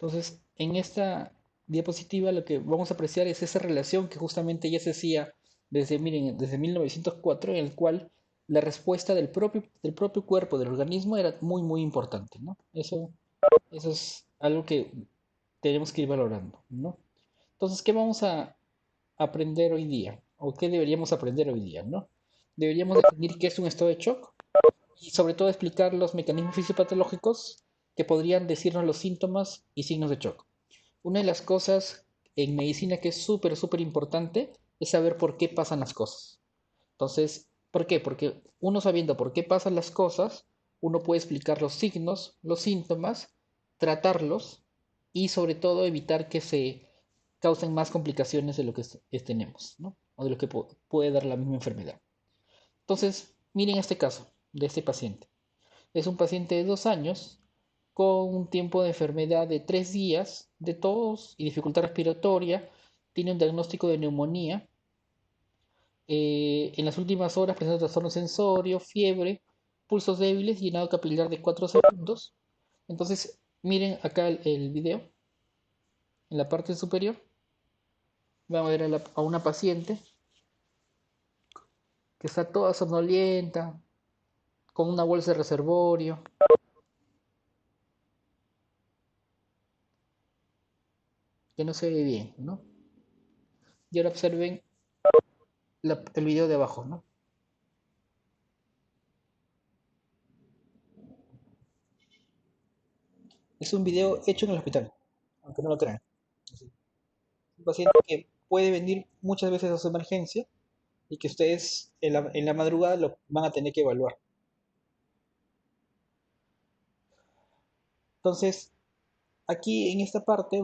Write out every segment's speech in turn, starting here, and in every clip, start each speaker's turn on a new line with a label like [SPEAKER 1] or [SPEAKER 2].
[SPEAKER 1] Entonces, en esta diapositiva lo que vamos a apreciar es esa relación que justamente ya se hacía desde, miren, desde 1904, en el cual la respuesta del propio cuerpo, del organismo, era muy, muy importante, ¿no? Eso es algo que tenemos que ir valorando, ¿no? Entonces, ¿qué vamos a aprender hoy día? ¿O qué deberíamos aprender hoy día, ¿no? Deberíamos definir qué es un estado de shock y sobre todo explicar los mecanismos fisiopatológicos que podrían decirnos los síntomas y signos de shock. Una de las cosas en medicina que es súper, súper importante es saber por qué pasan las cosas. Entonces, ¿por qué? Porque uno sabiendo por qué pasan las cosas, uno puede explicar los signos, los síntomas, tratarlos y sobre todo evitar que se causen más complicaciones de lo que tenemos, ¿no? O de lo que puede dar la misma enfermedad. Entonces, miren este caso de este paciente. Es un paciente de 2 años con un tiempo de enfermedad de 3 días, de tos y dificultad respiratoria. Tiene un diagnóstico de neumonía. En las últimas horas presenta trastorno sensorio, fiebre, pulsos débiles y llenado capilar de 4 segundos. Entonces, miren acá el video, en la parte superior. Vamos a ver a una paciente que está toda somnolienta, con una bolsa de reservorio, que no se ve bien, ¿no? Y ahora observen el video de abajo, ¿no? Es un video hecho en el hospital, aunque no lo crean. Un paciente que puede venir muchas veces a su emergencia y que ustedes en la madrugada lo van a tener que evaluar. Entonces, aquí en esta parte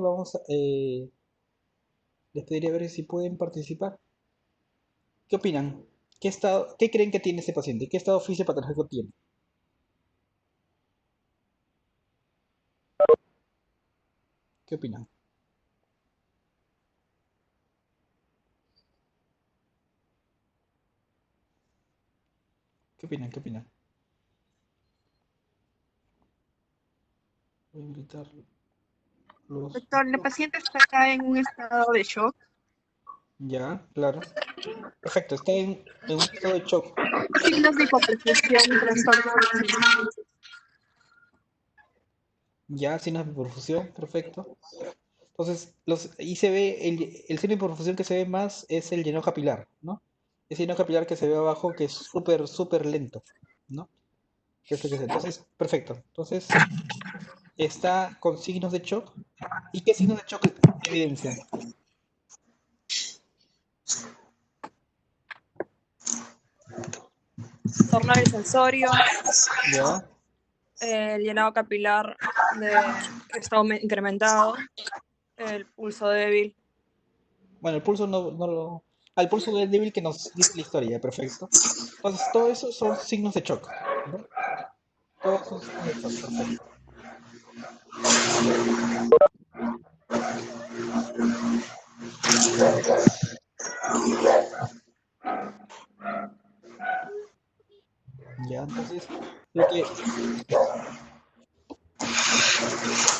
[SPEAKER 1] les pediría ver si pueden participar. ¿Qué opinan? ¿Qué creen que tiene este paciente? ¿Qué estado fisiopatológico tiene? ¿Qué opinan? ¿Qué opinan? ¿Qué opinan? Voy a invitar los...
[SPEAKER 2] Doctor, la paciente está en un estado de shock.
[SPEAKER 1] Ya, claro. Perfecto, está en un estado de shock.
[SPEAKER 2] Signos de hipoperfusión, trastorno de
[SPEAKER 1] Ya, sin perfusión, perfecto. Entonces, y se ve, el signo de hipoperfusión que se ve más es el llenado capilar, ¿no? Ese llenado capilar que se ve abajo que es súper, súper lento, ¿no? Entonces, perfecto. Entonces, está con signos de shock. ¿Y qué signos de shock evidencia?
[SPEAKER 2] trastorno del sensorio,
[SPEAKER 1] ¿Ya?
[SPEAKER 2] el llenado capilar que está incrementado, el pulso débil.
[SPEAKER 1] Bueno, el pulso no lo... Al pulso del débil que nos dice la historia, perfecto. Entonces, todo eso son signos de shock, ¿no? Todos son signos de shock, perfecto. Ya, entonces, lo que,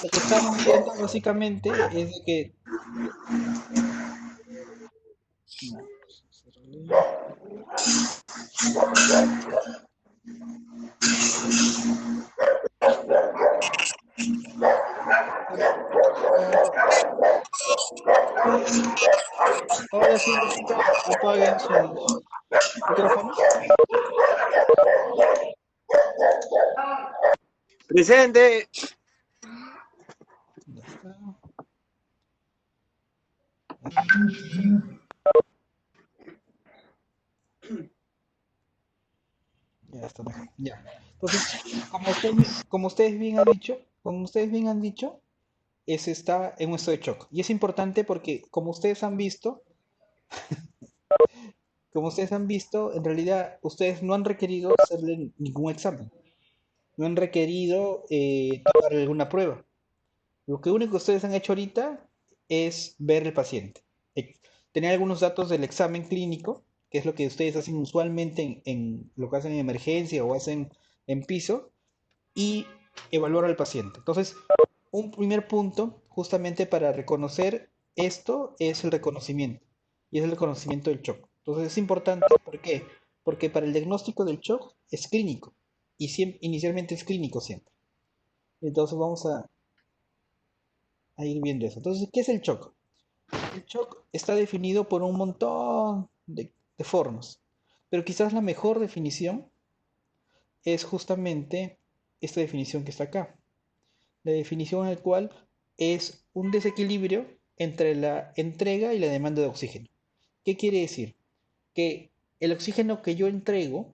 [SPEAKER 1] lo que estamos viendo básicamente es de que... Ahora sí, apaguen sus micrófonos.
[SPEAKER 3] Presente.
[SPEAKER 1] Ya está. Ya está mejor. Ya. Entonces, como ustedes bien han dicho, ese está en un estado de shock. Y es importante porque, como ustedes han visto, en realidad ustedes no han requerido hacerle ningún examen. No han requerido tomarle alguna prueba. Lo que único que ustedes han hecho ahorita es ver el paciente. Eh, Tener algunos datos del examen clínico, que es lo que ustedes hacen usualmente en lo que hacen en emergencia o hacen en piso, y evaluar al paciente. Entonces, un primer punto, justamente para reconocer esto es el reconocimiento, y es el reconocimiento del shock. Entonces es importante, ¿por qué? Porque para el diagnóstico del shock es clínico, y inicialmente es clínico siempre. Entonces vamos a ir viendo eso. Entonces, ¿qué es el shock? El shock está definido por un montón de formas, pero quizás la mejor definición es justamente esta definición que está acá. La definición en la cual es un desequilibrio entre la entrega y la demanda de oxígeno. ¿Qué quiere decir? Que el oxígeno que yo entrego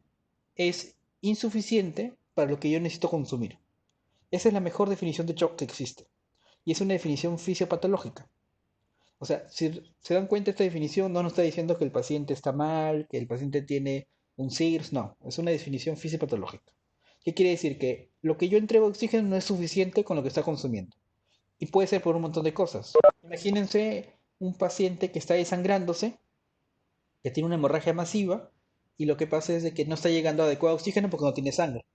[SPEAKER 1] es insuficiente para lo que yo necesito consumir. Esa es la mejor definición de shock que existe. Y es una definición fisiopatológica. O sea, si se dan cuenta, esta definición no nos está diciendo que el paciente está mal, que el paciente tiene un SIRS, no, es una definición fisiopatológica. ¿Qué quiere decir? Que lo que yo entrego de oxígeno no es suficiente con lo que está consumiendo. Y puede ser por un montón de cosas. Imagínense un paciente que está desangrándose, que tiene una hemorragia masiva, y lo que pasa es de que no está llegando adecuado oxígeno porque no tiene sangre,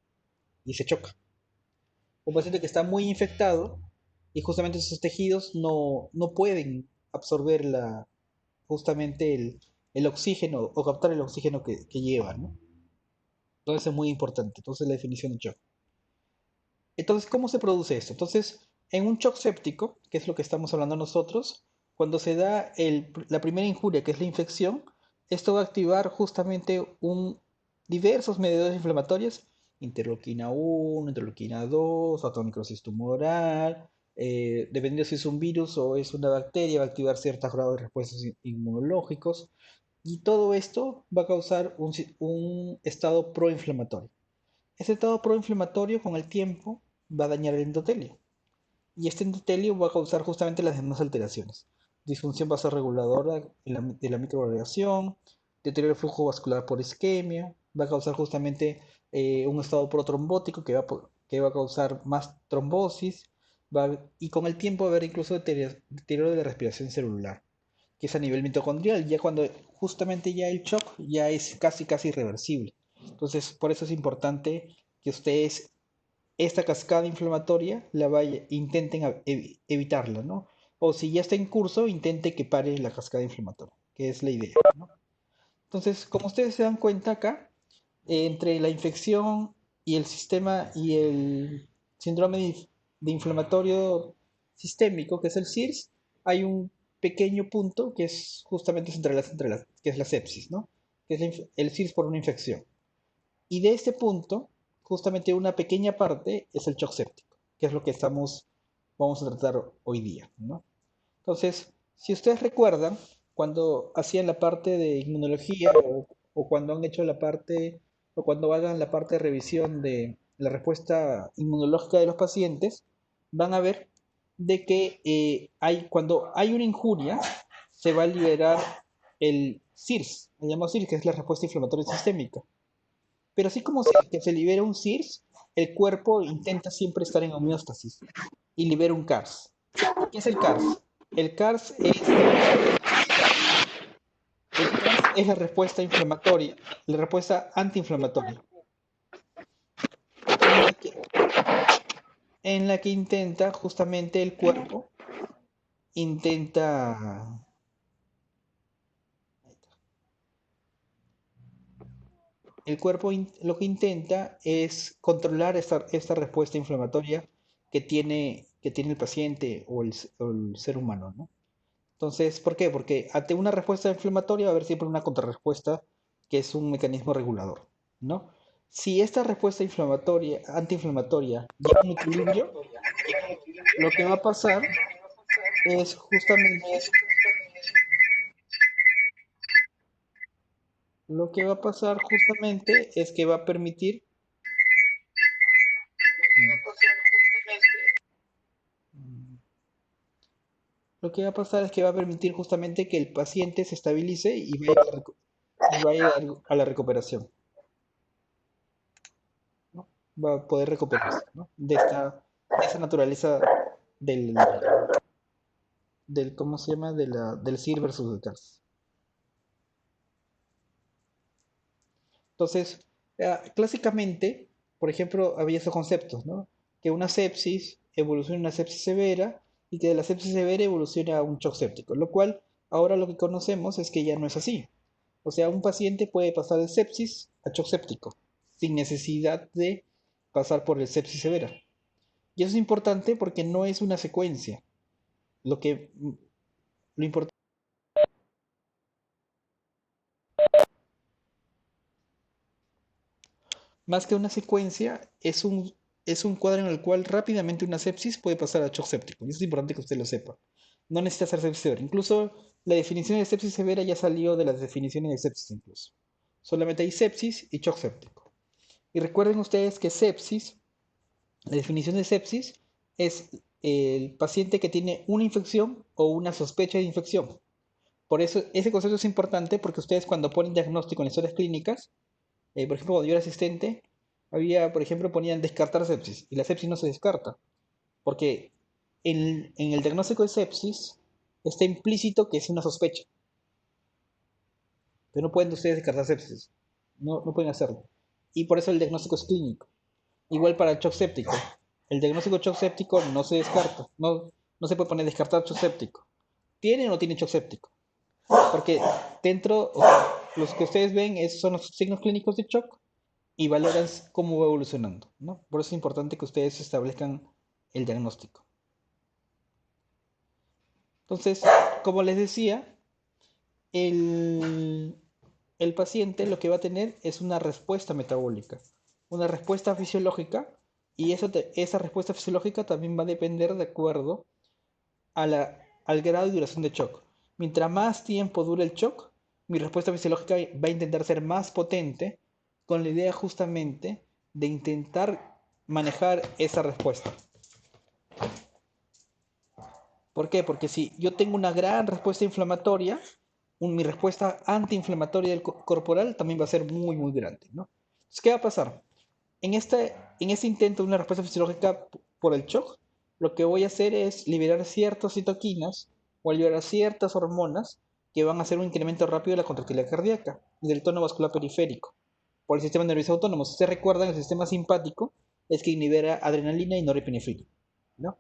[SPEAKER 1] y se choca. Un paciente que está muy infectado, y justamente sus tejidos no pueden absorber justamente el oxígeno o captar el oxígeno que lleva, ¿no? Entonces es muy importante. Entonces la definición de shock. Entonces, ¿cómo se produce esto? Entonces, en un shock séptico, que es lo que estamos hablando nosotros, cuando se da la primera injuria, que es la infección, esto va a activar justamente diversos mediadores inflamatorios, interleuquina 1, interleuquina 2, autonecrosis tumoral, dependiendo si es un virus o es una bacteria, va a activar ciertos grados de respuestas inmunológicos, y todo esto va a causar un estado proinflamatorio. Ese estado proinflamatorio con el tiempo va a dañar el endotelio. Y este endotelio va a causar justamente las demás alteraciones. Disfunción vasorreguladora de la microagregación, deterioro del flujo vascular por isquemia, va a causar justamente un estado protrombótico que va a causar más trombosis, y con el tiempo va a haber incluso deterioro de la respiración celular, que es a nivel mitocondrial, ya cuando justamente ya el shock ya es casi irreversible. Entonces, por eso es importante que ustedes esta cascada inflamatoria intenten evitarla, ¿no? O si ya está en curso, intente que pare la cascada inflamatoria, que es la idea, ¿no? Entonces, como ustedes se dan cuenta acá, entre la infección y el sistema y el síndrome de inflamatorio sistémico, que es el SIRS, hay un pequeño punto que es justamente que es la sepsis, ¿no? Que es el SIRS por una infección. Y de este punto, justamente una pequeña parte es el shock séptico, que es lo que vamos a tratar hoy día, ¿no? Entonces, si ustedes recuerdan, cuando hacían la parte de inmunología o cuando han hecho la parte, o cuando hagan la parte de revisión de la respuesta inmunológica de los pacientes, van a ver de que cuando hay una injuria, se va a liberar el SIRS, el llamado SIRS, que es la respuesta inflamatoria sistémica. Pero así como que se libera un SIRS, el cuerpo intenta siempre estar en homeostasis y libera un CARS. ¿Qué es el CARS? El CARS es la respuesta inflamatoria, la respuesta antiinflamatoria, en la que, en la que intenta justamente intenta, lo que intenta es controlar esta respuesta inflamatoria que tiene el paciente o el ser humano, ¿no? Entonces, ¿por qué? Porque ante una respuesta inflamatoria va a haber siempre una contrarrespuesta que es un mecanismo regulador, ¿no? Si esta respuesta antiinflamatoria llega a un equilibrio, lo que va a pasar es que va a permitir, lo que va a pasar es que va a permitir justamente que el paciente se estabilice y vaya a la recuperación, ¿no? Va a poder recuperarse, ¿no? De esa naturaleza del, ¿cómo se llama? Del SIR versus el CARS. Entonces, clásicamente, por ejemplo, había esos conceptos, ¿no? Que una sepsis evoluciona en una sepsis severa y que de la sepsis severa evolucione a un shock séptico, lo cual ahora lo que conocemos es que ya no es así. O sea, un paciente puede pasar de sepsis a shock séptico sin necesidad de pasar por el sepsis severa. Y eso es importante porque no es una secuencia. Lo que lo importante más que una secuencia es un cuadro en el cual rápidamente una sepsis puede pasar a shock séptico. Y eso es importante que usted lo sepa. No necesita ser sepsis severa. Incluso la definición de sepsis severa ya salió de las definiciones de sepsis incluso. Solamente hay sepsis y shock séptico. Y recuerden ustedes que sepsis, la definición de sepsis es el paciente que tiene una infección o una sospecha de infección. Por eso ese concepto es importante porque ustedes cuando ponen diagnóstico en las historias clínicas, por ejemplo, cuando yo era asistente, había, por ejemplo, ponían descartar sepsis y la sepsis no se descarta porque en el diagnóstico de sepsis está implícito que es una sospecha, pero no pueden ustedes descartar sepsis, no pueden hacerlo. Y por eso el diagnóstico es clínico. Igual para el shock séptico. El diagnóstico de shock séptico no se descarta. No se puede poner descartar shock séptico. ¿Tiene o no tiene shock séptico? Porque dentro, o sea, los que ustedes ven son los signos clínicos de shock y valoran cómo va evolucionando, ¿no? Por eso es importante que ustedes establezcan el diagnóstico. Entonces, como les decía, el, el paciente lo que va a tener es una respuesta metabólica, una respuesta fisiológica, y esa respuesta fisiológica también va a depender de acuerdo al grado y duración de shock. Mientras más tiempo dure el shock, mi respuesta fisiológica va a intentar ser más potente con la idea justamente de intentar manejar esa respuesta. ¿Por qué? Porque si yo tengo una gran respuesta inflamatoria, mi respuesta antiinflamatoria corporal también va a ser muy, muy grande, ¿no? Entonces, ¿qué va a pasar? En este intento de una respuesta fisiológica por el shock, lo que voy a hacer es liberar ciertas citoquinas o liberar ciertas hormonas que van a hacer un incremento rápido de la contractilidad cardíaca y del tono vascular periférico por el sistema nervioso autónomo. Si ustedes recuerdan, el sistema simpático es quien libera adrenalina y norepinefrina, ¿no?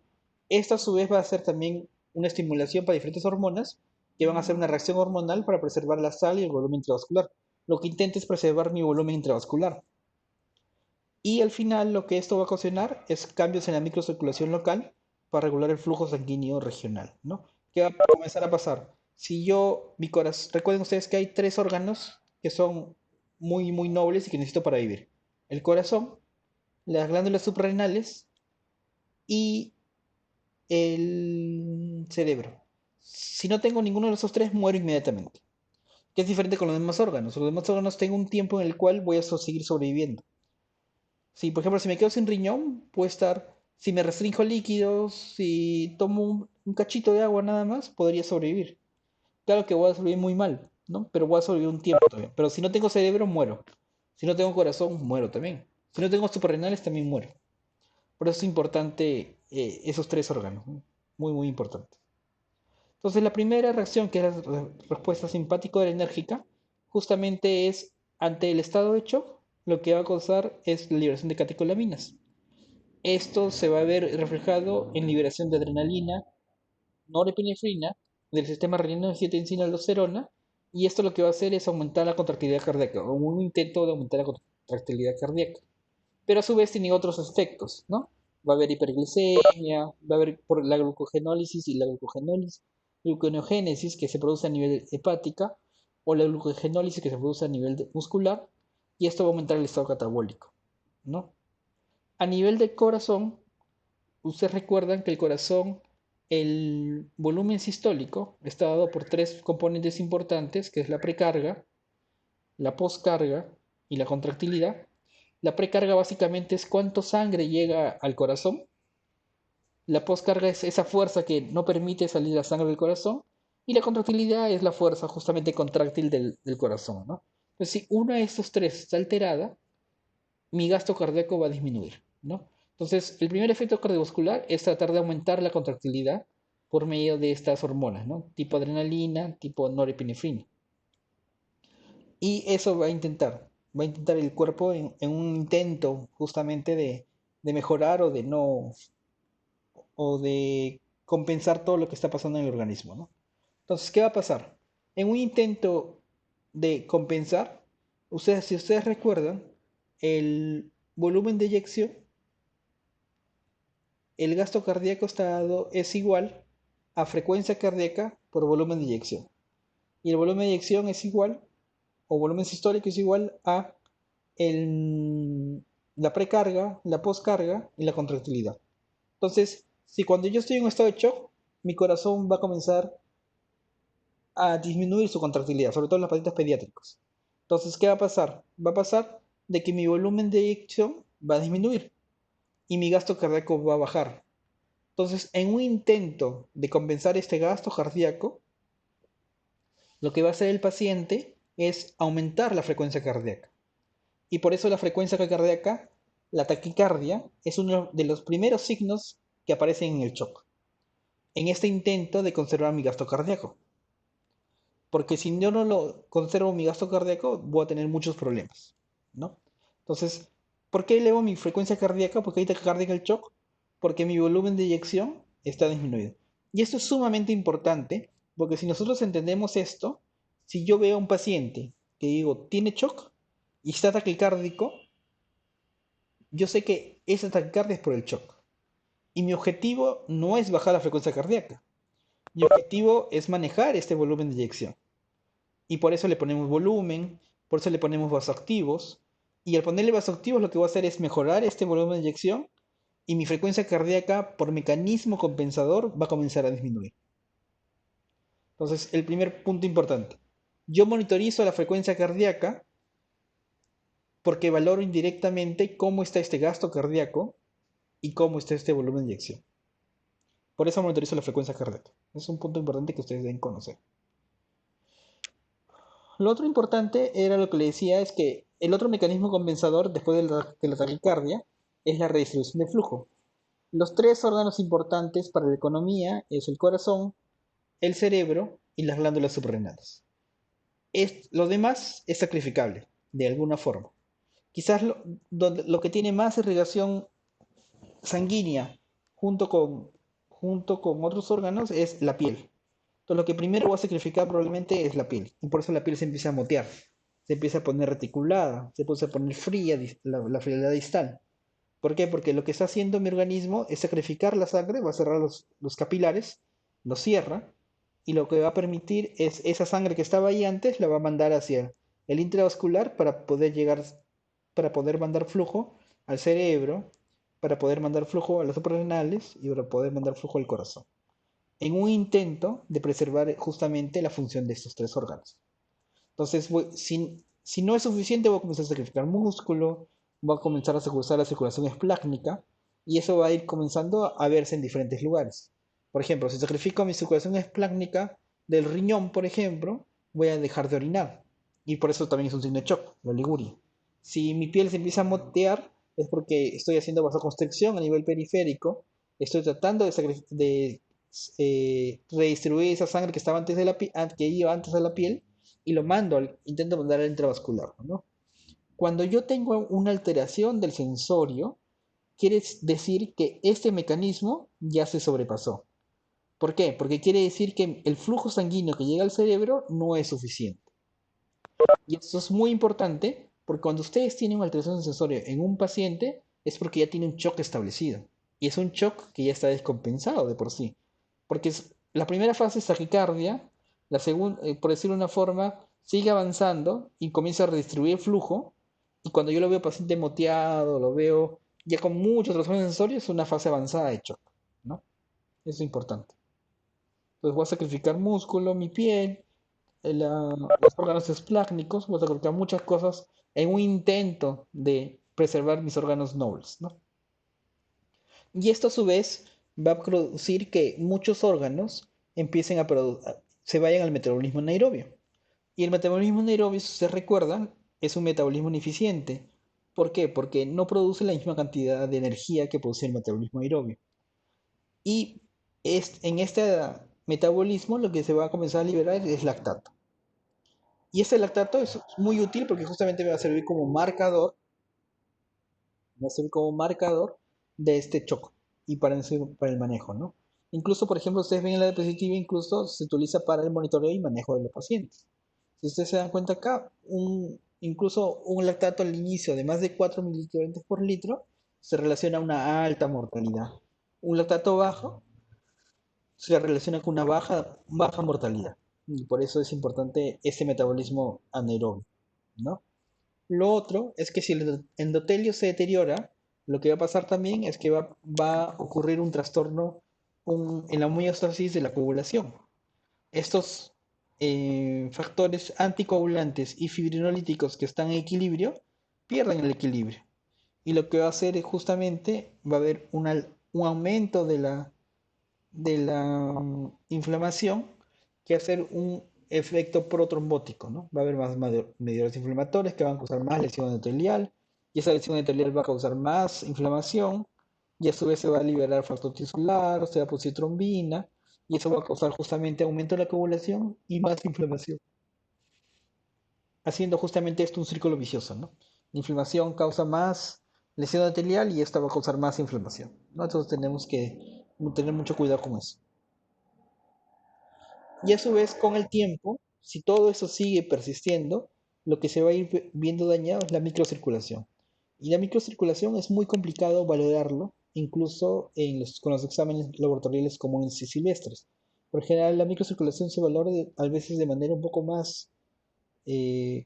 [SPEAKER 1] Esto a su vez va a hacer también una estimulación para diferentes hormonas que van a hacer una reacción hormonal para preservar la sal y el volumen intravascular. Lo que intenta es preservar mi volumen intravascular. Y al final lo que esto va a ocasionar es cambios en la microcirculación local para regular el flujo sanguíneo regional, ¿no? ¿Qué va a comenzar a pasar? Si yo, mi corazón, recuerden ustedes que hay tres órganos que son muy, muy nobles y que necesito para vivir. El corazón, las glándulas suprarrenales y el cerebro. Si no tengo ninguno de esos tres, muero inmediatamente. Que es diferente con los demás órganos. Los demás órganos tengo un tiempo en el cual voy a seguir sobreviviendo. Si, por ejemplo, si me quedo sin riñón, puedo estar, si me restringo líquidos, si tomo un cachito de agua nada más, podría sobrevivir. Claro que voy a sobrevivir muy mal, ¿no? Pero voy a sobrevivir un tiempo todavía. Pero si no tengo cerebro, muero. Si no tengo corazón, muero también. Si no tengo suprarrenales, también muero. Por eso es importante esos tres órganos, ¿no? Muy, muy importante. Entonces, la primera reacción, que es la respuesta simpático-adrenérgica, justamente es ante el estado de shock, lo que va a causar es la liberación de catecolaminas. Esto se va a ver reflejado en liberación de adrenalina, norepinefrina, del sistema renina-angiotensina-aldosterona, y esto lo que va a hacer es aumentar la contractilidad cardíaca, o un intento de aumentar la contractilidad cardíaca. Pero a su vez tiene otros efectos, ¿no? Va a haber hiperglicemia, va a haber por la glucogenólisis y la gluconeogénesis que se produce a nivel hepática, o la glucogenólisis que se produce a nivel muscular, y esto va a aumentar el estado catabólico, ¿no? A nivel del corazón, ustedes recuerdan que el corazón, el volumen sistólico está dado por tres componentes importantes, que es la precarga, la poscarga y la contractilidad. La precarga básicamente es cuánto sangre llega al corazón. La poscarga es esa fuerza que no permite salir la sangre del corazón. Y la contractilidad es la fuerza justamente contráctil del corazón, ¿no? Entonces, si una de estos tres está alterada, mi gasto cardíaco va a disminuir, ¿no? Entonces, el primer efecto cardiovascular es tratar de aumentar la contractilidad por medio de estas hormonas, ¿no? Tipo adrenalina, tipo norepinefrina. Y eso va a intentar el cuerpo en un intento justamente de mejorar o de no, o de compensar todo lo que está pasando en el organismo, ¿no? Entonces, ¿qué va a pasar? En un intento de compensar, si ustedes recuerdan, el volumen de eyección, el gasto cardíaco es igual a frecuencia cardíaca por volumen de eyección. Y el volumen de eyección es igual, o volumen sistólico es igual a la precarga, la poscarga y la contractilidad. Entonces, si cuando yo estoy en un estado de shock, mi corazón va a comenzar a disminuir su contractilidad, sobre todo en los pacientes pediátricos. Entonces, ¿qué va a pasar? Va a pasar de que mi volumen de eyección va a disminuir y mi gasto cardíaco va a bajar. Entonces, en un intento de compensar este gasto cardíaco, lo que va a hacer el paciente es aumentar la frecuencia cardíaca. Y por eso la frecuencia cardíaca, la taquicardia, es uno de los primeros signos que aparecen en el shock, en este intento de conservar mi gasto cardíaco. Porque si yo no lo conservo mi gasto cardíaco, voy a tener muchos problemas, ¿no? Entonces, ¿por qué elevo mi frecuencia cardíaca? ¿Por qué hay taquicardia en el shock? Porque mi volumen de eyección está disminuido. Y esto es sumamente importante, porque si nosotros entendemos esto, si yo veo a un paciente que digo tiene shock y está taquicárdico, yo sé que esa taquicardia es por el shock. Y mi objetivo no es bajar la frecuencia cardíaca. Mi objetivo es manejar este volumen de eyección. Y por eso le ponemos volumen, por eso le ponemos vasoactivos. Y al ponerle vasoactivos lo que voy a hacer es mejorar este volumen de eyección y mi frecuencia cardíaca por mecanismo compensador va a comenzar a disminuir. Entonces, el primer punto importante. Yo monitorizo la frecuencia cardíaca porque valoro indirectamente cómo está este gasto cardíaco y cómo está este volumen de eyección. Por eso monitorizo la frecuencia cardíaca. Es un punto importante que ustedes deben conocer. Lo otro importante era lo que le decía, es que el otro mecanismo compensador después de la taquicardia es la redistribución de flujo. Los tres órganos importantes para la economía es el corazón, el cerebro y las glándulas suprarrenales. Lo demás es sacrificable, de alguna forma. Quizás lo que tiene más irrigación sanguínea junto con otros órganos es la piel. Entonces lo que primero voy a sacrificar probablemente es la piel. Y por eso la piel se empieza a motear. Se empieza a poner reticulada, se empieza a poner fría, la frialdad distal. ¿Por qué? Porque lo que está haciendo mi organismo es sacrificar la sangre, va a cerrar los capilares, los cierra, y lo que va a permitir es esa sangre que estaba ahí antes, la va a mandar hacia el intravascular para poder mandar flujo al cerebro, para poder mandar flujo a los suprarrenales y para poder mandar flujo al corazón en un intento de preservar justamente la función de estos tres órganos. Entonces, si no es suficiente, voy a comenzar a sacrificar músculo, voy a comenzar a usar la circulación esplácnica y eso va a ir comenzando a verse en diferentes lugares. Por ejemplo, si sacrifico mi circulación esplácnica del riñón, por ejemplo, voy a dejar de orinar. Y por eso también es un signo de shock, la oliguria. Si mi piel se empieza a motear, es porque estoy haciendo vasoconstricción a nivel periférico, estoy tratando de redistribuir esa sangre que estaba antes de que iba antes de la piel y lo intento mandar al intravascular, ¿no? Cuando yo tengo una alteración del sensorio, quiere decir que este mecanismo ya se sobrepasó. ¿Por qué? Porque quiere decir que el flujo sanguíneo que llega al cerebro no es suficiente. Y esto es muy importante porque cuando ustedes tienen una alteración del sensorio en un paciente es porque ya tiene un shock establecido. Y es un shock que ya está descompensado de por sí. Porque la primera fase es taquicardia, la segunda, por decirlo de una forma, sigue avanzando y comienza a redistribuir flujo. Y cuando yo lo veo paciente moteado, lo veo ya con muchos trastornos sensorios, es una fase avanzada de shock, ¿no? Eso es importante. Entonces voy a sacrificar músculo, mi piel, los órganos esplácnicos, voy a sacrificar muchas cosas en un intento de preservar mis órganos nobles, ¿no? Y esto a su vez va a producir que muchos órganos empiecen se vayan al metabolismo anaerobio. Y el metabolismo anaerobio, si se recuerdan, es un metabolismo ineficiente. ¿Por qué? Porque no produce la misma cantidad de energía que produce el metabolismo aerobio. Y en este metabolismo lo que se va a comenzar a liberar es lactato. Y este lactato es muy útil porque justamente me va a servir como marcador, de este choque y para el manejo, ¿no? Incluso, por ejemplo, ustedes ven en la diapositiva, incluso se utiliza para el monitoreo y manejo de los pacientes. Si ustedes se dan cuenta acá, incluso un lactato al inicio de más de 4 mililitros por litro se relaciona a una alta mortalidad. Un lactato bajo se relaciona con una baja mortalidad. Y por eso es importante ese metabolismo anaerobio, ¿no? Lo otro es que si el endotelio se deteriora, lo que va a pasar también es que va a ocurrir un trastorno en la homeostasis de la coagulación. Estos factores anticoagulantes y fibrinolíticos que están en equilibrio pierden el equilibrio. Y lo que va a hacer es justamente, va a haber un aumento de la inflamación que hacer un efecto protrombótico, ¿no? Va a haber más mediadores inflamatorios que van a causar más lesión endotelial, y esa lesión endotelial va a causar más inflamación, y a su vez se va a liberar factor tisular, se va a producir trombina, y eso va a causar justamente aumento de la coagulación y más inflamación, haciendo justamente esto un círculo vicioso, ¿no? La inflamación causa más lesión endotelial y esta va a causar más inflamación, ¿no? Entonces tenemos que tener mucho cuidado con eso. Y a su vez, con el tiempo, si todo eso sigue persistiendo, lo que se va a ir viendo dañado es la microcirculación. Y la microcirculación es muy complicado valorarlo, incluso con los exámenes laboratoriales comunes y silvestres. Por general, la microcirculación se valora a veces de manera un poco más,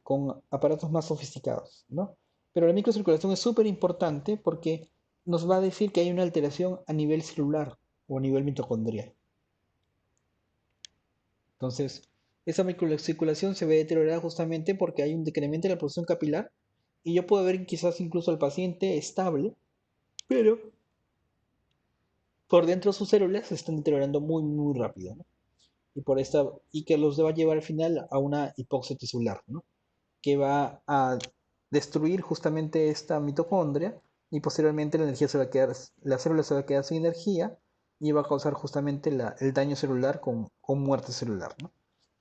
[SPEAKER 1] con aparatos más sofisticados, ¿no? Pero la microcirculación es súper importante porque nos va a decir que hay una alteración a nivel celular o a nivel mitocondrial. Entonces, esa microcirculación se ve deteriorada justamente porque hay un decremento en la producción capilar y yo puedo ver quizás incluso al paciente estable, pero por dentro sus células se están deteriorando muy, muy rápido, ¿no? Y que los va a llevar al final a una hipoxia tisular, ¿no? Que va a destruir justamente esta mitocondria y posteriormente la energía se va a quedar, la célula se va a quedar sin energía y va a causar justamente el daño celular con muerte celular, ¿no?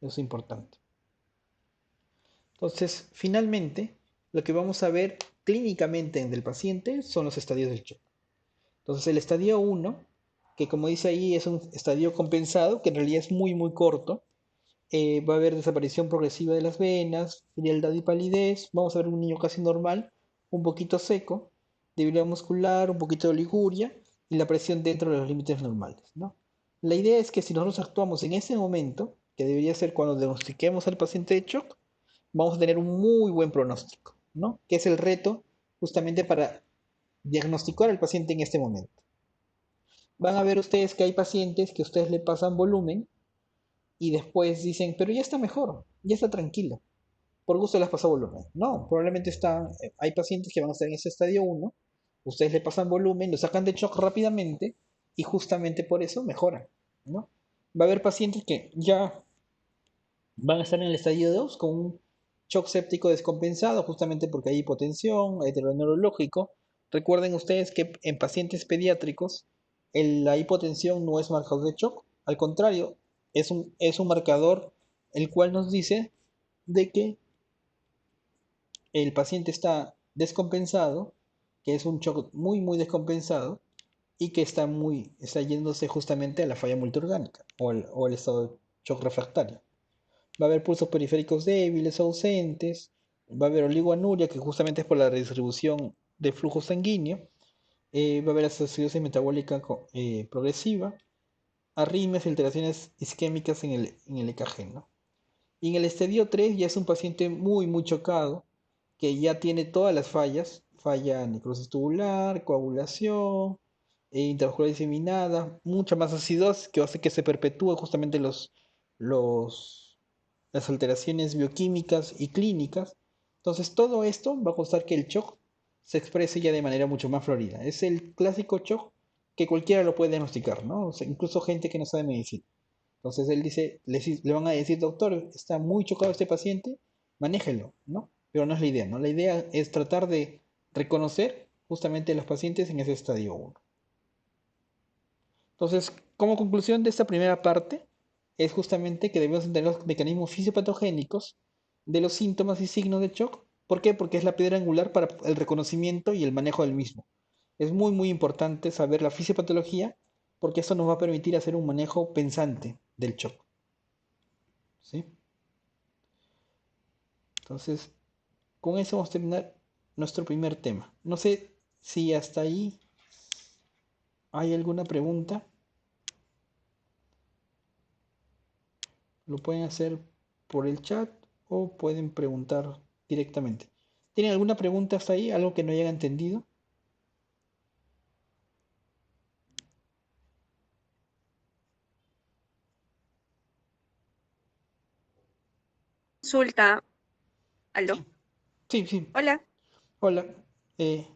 [SPEAKER 1] Eso es importante. Entonces, finalmente, lo que vamos a ver clínicamente en el paciente son los estadios del shock. Entonces, el estadio 1, que como dice ahí es un estadio compensado, que en realidad es muy, muy corto, va a haber desaparición progresiva de las venas, frialdad y palidez, vamos a ver un niño casi normal, un poquito seco, debilidad muscular, un poquito de oliguria y la presión dentro de los límites normales, ¿no? La idea es que si nosotros actuamos en ese momento, que debería ser cuando diagnostiquemos al paciente de shock, vamos a tener un muy buen pronóstico, ¿no? Que es el reto justamente para diagnosticar al paciente en este momento. Van a ver ustedes que hay pacientes que ustedes le pasan volumen y después dicen, pero ya está mejor, ya está tranquilo, por gusto les pasó volumen. No, probablemente hay pacientes que van a estar en ese estadio 1, ustedes le pasan volumen, lo sacan de shock rápidamente y justamente por eso mejoran, ¿no? Va a haber pacientes que ya van a estar en el estadio 2 con un shock séptico descompensado, justamente porque hay hipotensión, hay deterioro neurológico. Recuerden ustedes que en pacientes pediátricos la hipotensión no es marcador de shock, al contrario, es un marcador el cual nos dice de que el paciente está descompensado, que es un shock muy, muy descompensado y que está yéndose justamente a la falla multiorgánica o al estado de shock refractario. Va a haber pulsos periféricos débiles o ausentes, va a haber oligoanuria, que justamente es por la redistribución de flujo sanguíneo, va a haber acidosis metabólica progresiva, arritmias y alteraciones isquémicas en el EKG, ¿no? Y en el estadio 3 ya es un paciente muy, muy chocado, que ya tiene todas las fallas, falla necrosis tubular, coagulación, intravascular diseminada, mucha más acidosis que hace que se perpetúe justamente los, las alteraciones bioquímicas y clínicas. Entonces todo esto va a causar que el shock se exprese ya de manera mucho más florida. Es el clásico shock que cualquiera lo puede diagnosticar, ¿no? O sea, incluso gente que no sabe medicina. Entonces él dice, le van a decir, doctor, está muy chocado este paciente, manéjelo, ¿no? Pero no es la idea, ¿no? La idea es tratar de reconocer justamente a los pacientes en ese estadio 1. Entonces, como conclusión de esta primera parte, es justamente que debemos entender los mecanismos fisiopatogénicos de los síntomas y signos de shock. ¿Por qué? Porque es la piedra angular para el reconocimiento y el manejo del mismo. Es muy, muy importante saber la fisiopatología porque esto nos va a permitir hacer un manejo pensante del shock. ¿Sí? Entonces, con eso vamos a terminar nuestro primer tema. No sé si hasta ahí hay alguna pregunta. Lo pueden hacer por el chat o pueden preguntar directamente. ¿Tienen alguna pregunta hasta ahí? ¿Algo que no hayan entendido?
[SPEAKER 2] Consulta. ¿Aló?
[SPEAKER 1] Sí, sí, sí.
[SPEAKER 2] Hola.
[SPEAKER 1] Hola.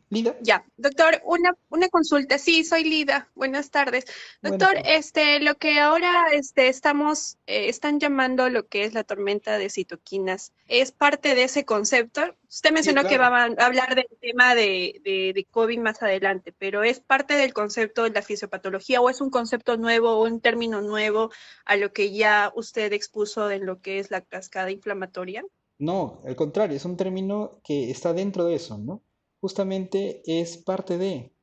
[SPEAKER 1] Lida,
[SPEAKER 2] Ya, doctor, una consulta. Sí, soy Lida. Buenas tardes.
[SPEAKER 1] buenas
[SPEAKER 2] Doctor,
[SPEAKER 1] tardes.
[SPEAKER 2] lo que ahora están llamando lo que es la tormenta de citoquinas, ¿es parte de ese concepto? Usted
[SPEAKER 1] Sí,
[SPEAKER 2] mencionó que va
[SPEAKER 1] claro.
[SPEAKER 2] a hablar del tema de COVID más adelante, pero ¿es parte del concepto de la fisiopatología o es un concepto nuevo o un término nuevo a lo que ya usted expuso en lo que es la cascada inflamatoria?
[SPEAKER 1] No, al contrario, es un término que está dentro de eso, ¿no? Justamente es parte de,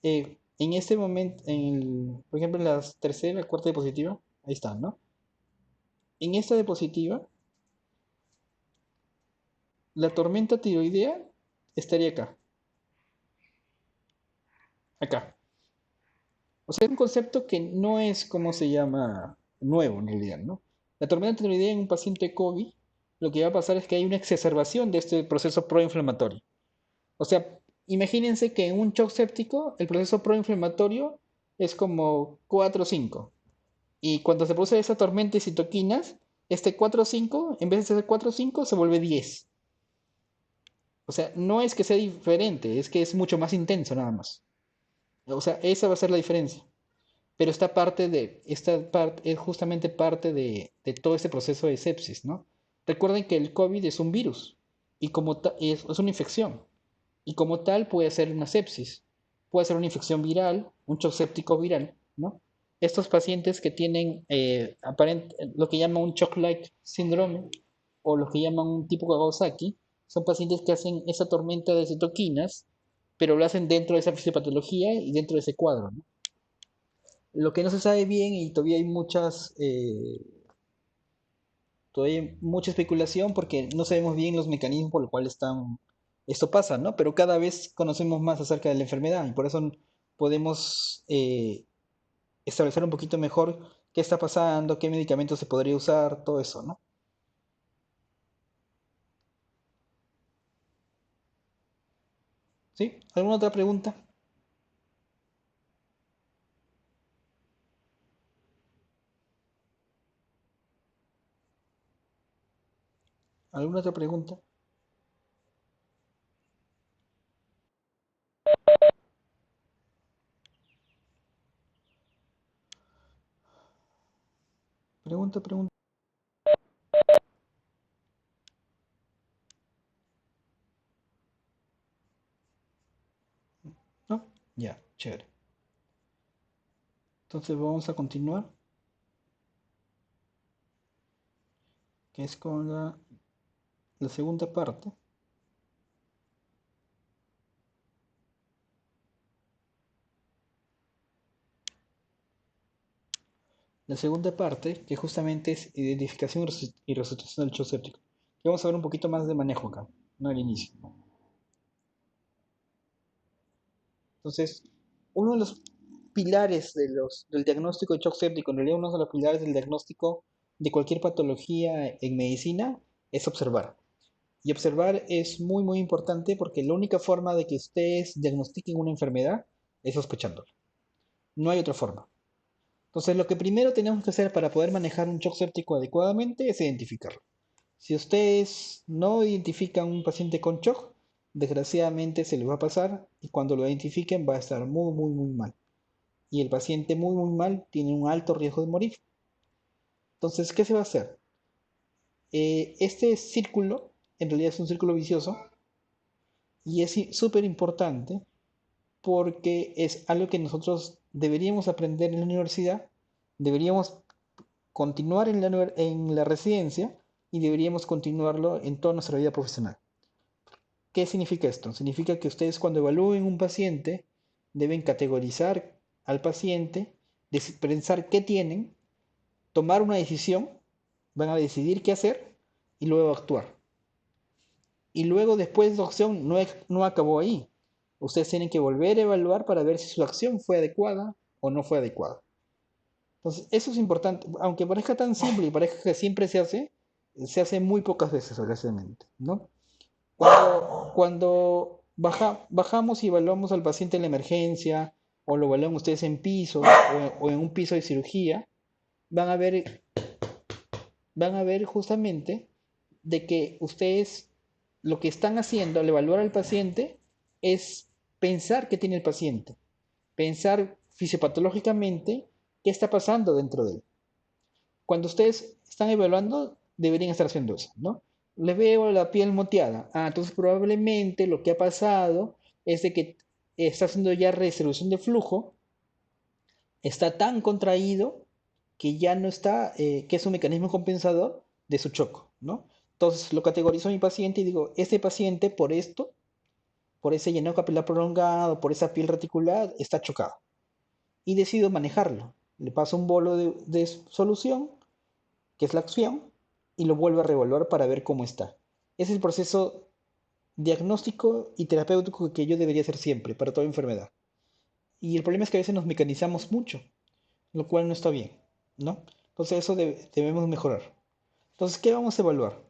[SPEAKER 1] en este momento, por ejemplo, en la tercera, cuarta diapositiva, ahí está, ¿no? En esta diapositiva, la tormenta tiroidea estaría acá, acá. O sea, es un concepto que no es, como se llama, nuevo en realidad, ¿no? La tormenta tiroidea en un paciente COVID, lo que va a pasar es que hay una exacerbación de este proceso proinflamatorio. O sea, imagínense que en un shock séptico el proceso proinflamatorio es como 4 o 5. Y cuando se produce esa tormenta de citoquinas, este 4 o 5, en vez de ser 4 o 5, se vuelve 10. O sea, no es que sea diferente, es que es mucho más intenso nada más. O sea, esa va a ser la diferencia. Pero esta parte es justamente parte de todo este proceso de sepsis, ¿no? Recuerden que el COVID es un virus y es una infección. Y como tal puede ser una sepsis, puede ser una infección viral, un shock séptico viral, ¿no? Estos pacientes que tienen lo que llaman un shock-like syndrome o lo que llaman un tipo Kawasaki, son pacientes que hacen esa tormenta de citoquinas, pero lo hacen dentro de esa fisiopatología y dentro de ese cuadro, ¿no? Lo que no se sabe bien y todavía hay mucha especulación porque no sabemos bien los mecanismos por los cuales esto pasa, ¿no? Pero cada vez conocemos más acerca de la enfermedad y por eso podemos establecer un poquito mejor qué está pasando, qué medicamentos se podría usar, todo eso, ¿no? ¿Sí? ¿Alguna otra pregunta? ¿Alguna otra pregunta? Pregunta, pregunta. ¿No? Ya, chévere. Entonces vamos a continuar, que es con la segunda parte. La segunda parte, que justamente es identificación y resolución del shock séptico. Y vamos a ver un poquito más de manejo acá, no al inicio. Entonces, uno de los pilares del diagnóstico de shock séptico, en realidad uno de los pilares del diagnóstico de cualquier patología en medicina es observar. Y observar es muy, muy importante porque la única forma de que ustedes diagnostiquen una enfermedad es sospechándola. No hay otra forma. Entonces, lo que primero tenemos que hacer para poder manejar un shock séptico adecuadamente es identificarlo. Si ustedes no identifican un paciente con shock, desgraciadamente se les va a pasar y cuando lo identifiquen va a estar muy, muy, muy mal. Y el paciente muy, muy mal tiene un alto riesgo de morir. Entonces, ¿qué se va a hacer? Este círculo, en realidad es un círculo vicioso y es súper importante porque es algo que nosotros deberíamos aprender en la universidad, deberíamos continuar en la residencia y deberíamos continuarlo en toda nuestra vida profesional. ¿Qué significa esto? Significa que ustedes cuando evalúen un paciente deben categorizar al paciente pensar qué tienen, tomar una decisión, van a decidir qué hacer y luego actuar. Y luego después de su acción no acabó ahí. Ustedes tienen que volver a evaluar para ver si su acción fue adecuada o no fue adecuada. Entonces, eso es importante. Aunque parezca tan simple y parezca que siempre se hace muy pocas veces, desgraciadamente, ¿no? Cuando bajamos y evaluamos al paciente en la emergencia, o lo evalúan ustedes en piso, o en un piso de cirugía, van a ver, van a ver justamente de que ustedes lo que están haciendo al evaluar al paciente es pensar qué tiene el paciente, pensar fisiopatológicamente qué está pasando dentro de él. Cuando ustedes están evaluando, deberían estar haciendo eso, ¿no? Les veo la piel moteada. Ah, entonces probablemente lo que ha pasado es de que está haciendo ya redistribución de flujo, está tan contraído que ya no está, que es un mecanismo compensador de su choco, ¿no? Entonces lo categorizo a mi paciente y digo, este paciente por esto, por ese llenado capilar prolongado, por esa piel reticulada, está chocado. Y decido manejarlo. Le paso un bolo de solución, que es la acción, y lo vuelvo a revolver para ver cómo está. Ese es el proceso diagnóstico y terapéutico que yo debería hacer siempre para toda enfermedad. Y el problema es que a veces nos mecanizamos mucho, lo cual no está bien, ¿no? Entonces eso debemos mejorar. Entonces, ¿qué vamos a evaluar?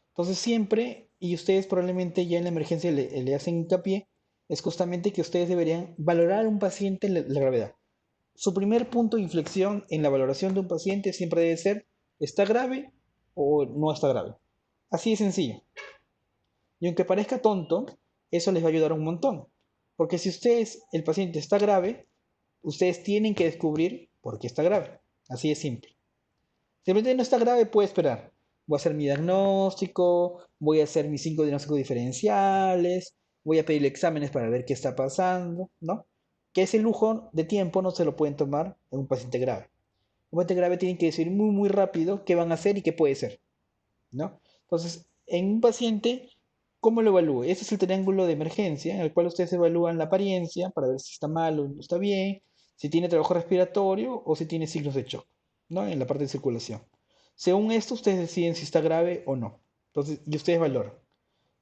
[SPEAKER 1] Entonces siempre, y ustedes probablemente ya en la emergencia le hacen hincapié, es justamente que ustedes deberían valorar a un paciente la gravedad. Su primer punto de inflexión en la valoración de un paciente siempre debe ser, ¿está grave o no está grave? Así de sencillo. Y aunque parezca tonto, eso les va a ayudar un montón. Porque si ustedes, el paciente está grave, ustedes tienen que descubrir por qué está grave. Así de simple. Si el paciente no está grave, puede esperar. Voy a hacer mi diagnóstico, voy a hacer mis 5 diagnósticos diferenciales, voy a pedirle exámenes para ver qué está pasando, ¿no? Que ese lujo de tiempo no se lo pueden tomar en un paciente grave. Un paciente grave tienen que decir muy, muy rápido qué van a hacer y qué puede ser, ¿no? Entonces, en un paciente, ¿cómo lo evalúo? Ese es el triángulo de emergencia, en el cual ustedes evalúan la apariencia para ver si está mal o no está bien, si tiene trabajo respiratorio o si tiene signos de shock, ¿no? En la parte de circulación. Según esto, ustedes deciden si está grave o no. Entonces, y ustedes valoran.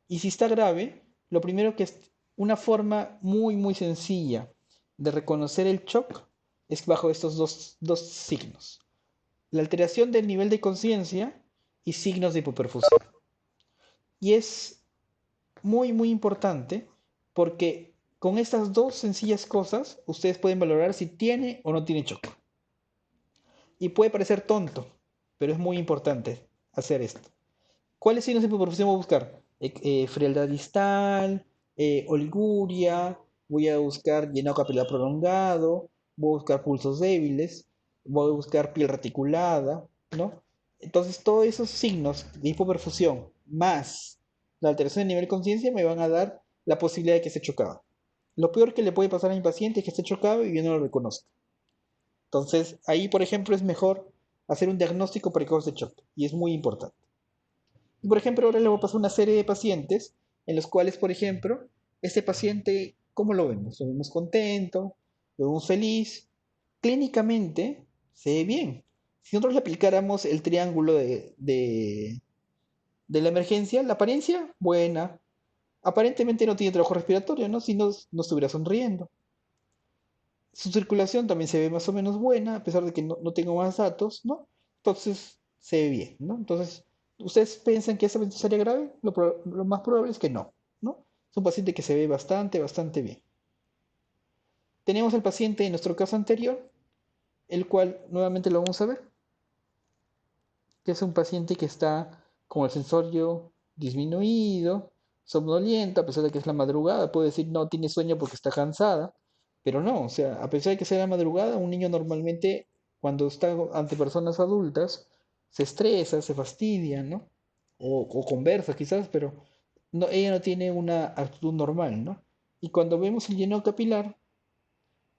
[SPEAKER 1] Y si está grave, lo primero que es una forma muy, muy sencilla de reconocer el shock es bajo estos dos signos. La alteración del nivel de conciencia y signos de hipoperfusión. Y es muy, muy importante porque con estas dos sencillas cosas ustedes pueden valorar si tiene o no tiene shock. Y puede parecer tonto, pero es muy importante hacer esto. ¿Cuáles signos de hipoperfusión voy a buscar? Frialdad distal, oliguria, voy a buscar llenado capilar prolongado, voy a buscar pulsos débiles, voy a buscar piel reticulada, ¿no? Entonces, todos esos signos de hipoperfusión más la alteración de nivel de conciencia me van a dar la posibilidad de que esté chocado. Lo peor que le puede pasar a mi paciente es que esté chocado y yo no lo reconozca. Entonces, ahí, por ejemplo, es mejor hacer un diagnóstico precoz de shock y es muy importante. Y por ejemplo, ahora le voy a pasar una serie de pacientes en los cuales, por ejemplo, este paciente, ¿cómo lo vemos? Lo vemos contento, lo vemos feliz. Clínicamente se ve bien. Si nosotros le aplicáramos el triángulo de la emergencia, la apariencia, buena. Aparentemente no tiene trabajo respiratorio, ¿no? Si no, no estuviera sonriendo. Su circulación también se ve más o menos buena, a pesar de que no tengo más datos, ¿no? Entonces se ve bien, ¿no? Entonces, ¿ustedes piensan que esa paciente sería grave? Lo más probable es que no, ¿no? Es un paciente que se ve bastante, bastante bien. Tenemos el paciente en nuestro caso anterior, el cual nuevamente lo vamos a ver, que es un paciente que está con el sensorio disminuido, somnoliento, a pesar de que es la madrugada, puede decir no tiene sueño porque está cansada, pero no, o sea, a pesar de que sea la madrugada, un niño normalmente cuando está ante personas adultas se estresa, se fastidia, ¿no? O conversa quizás, pero no, ella no tiene una actitud normal, ¿no? Y cuando vemos el llenado capilar,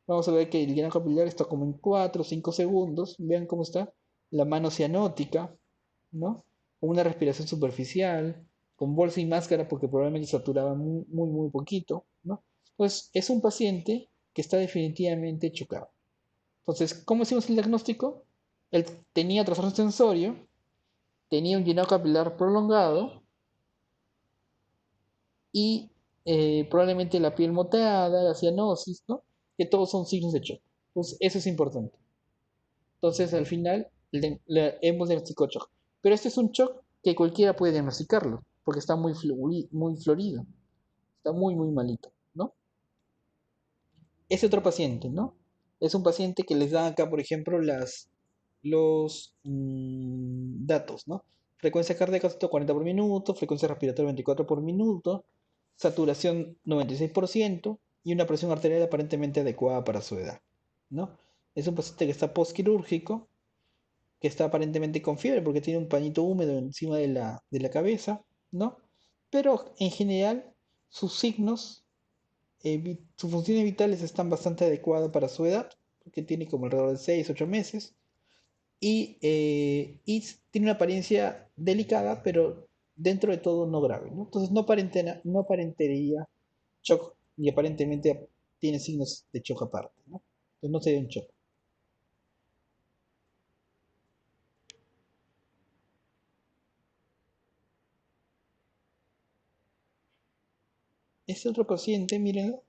[SPEAKER 1] vamos a ver que el llenado capilar está como en 4 o 5 segundos, vean cómo está, la mano cianótica, ¿no? Con una respiración superficial, con bolsa y máscara porque probablemente saturaba muy, muy, muy poquito, ¿no? Entonces, es un paciente que está definitivamente chocado. Entonces, ¿cómo hicimos el diagnóstico? Él tenía trastorno sensorio, tenía un llenado capilar prolongado y probablemente la piel moteada, la cianosis, ¿no? Que todos son signos de shock. Entonces, eso es importante. Entonces, al final, le hemos diagnosticado shock. Pero este es un shock que cualquiera puede diagnosticarlo, porque está muy florido, está muy malito, ¿no? Es otro paciente, ¿no? Es un paciente que les dan acá, por ejemplo, los datos, ¿no? Frecuencia cardíaca 140 por minuto, frecuencia respiratoria 24 por minuto, saturación 96% y una presión arterial aparentemente adecuada para su edad, ¿no? Es un paciente que está postquirúrgico, que está aparentemente con fiebre porque tiene un pañito húmedo encima de la cabeza, ¿no? Pero en general sus signos, sus funciones vitales están bastante adecuadas para su edad, porque tiene como alrededor de 6 8 meses, y tiene una apariencia delicada, pero dentro de todo no grave, ¿no? Entonces no aparentaría shock y aparentemente tiene signos de shock aparte, ¿no? Entonces no sería un shock. Este otro paciente, mírenlo,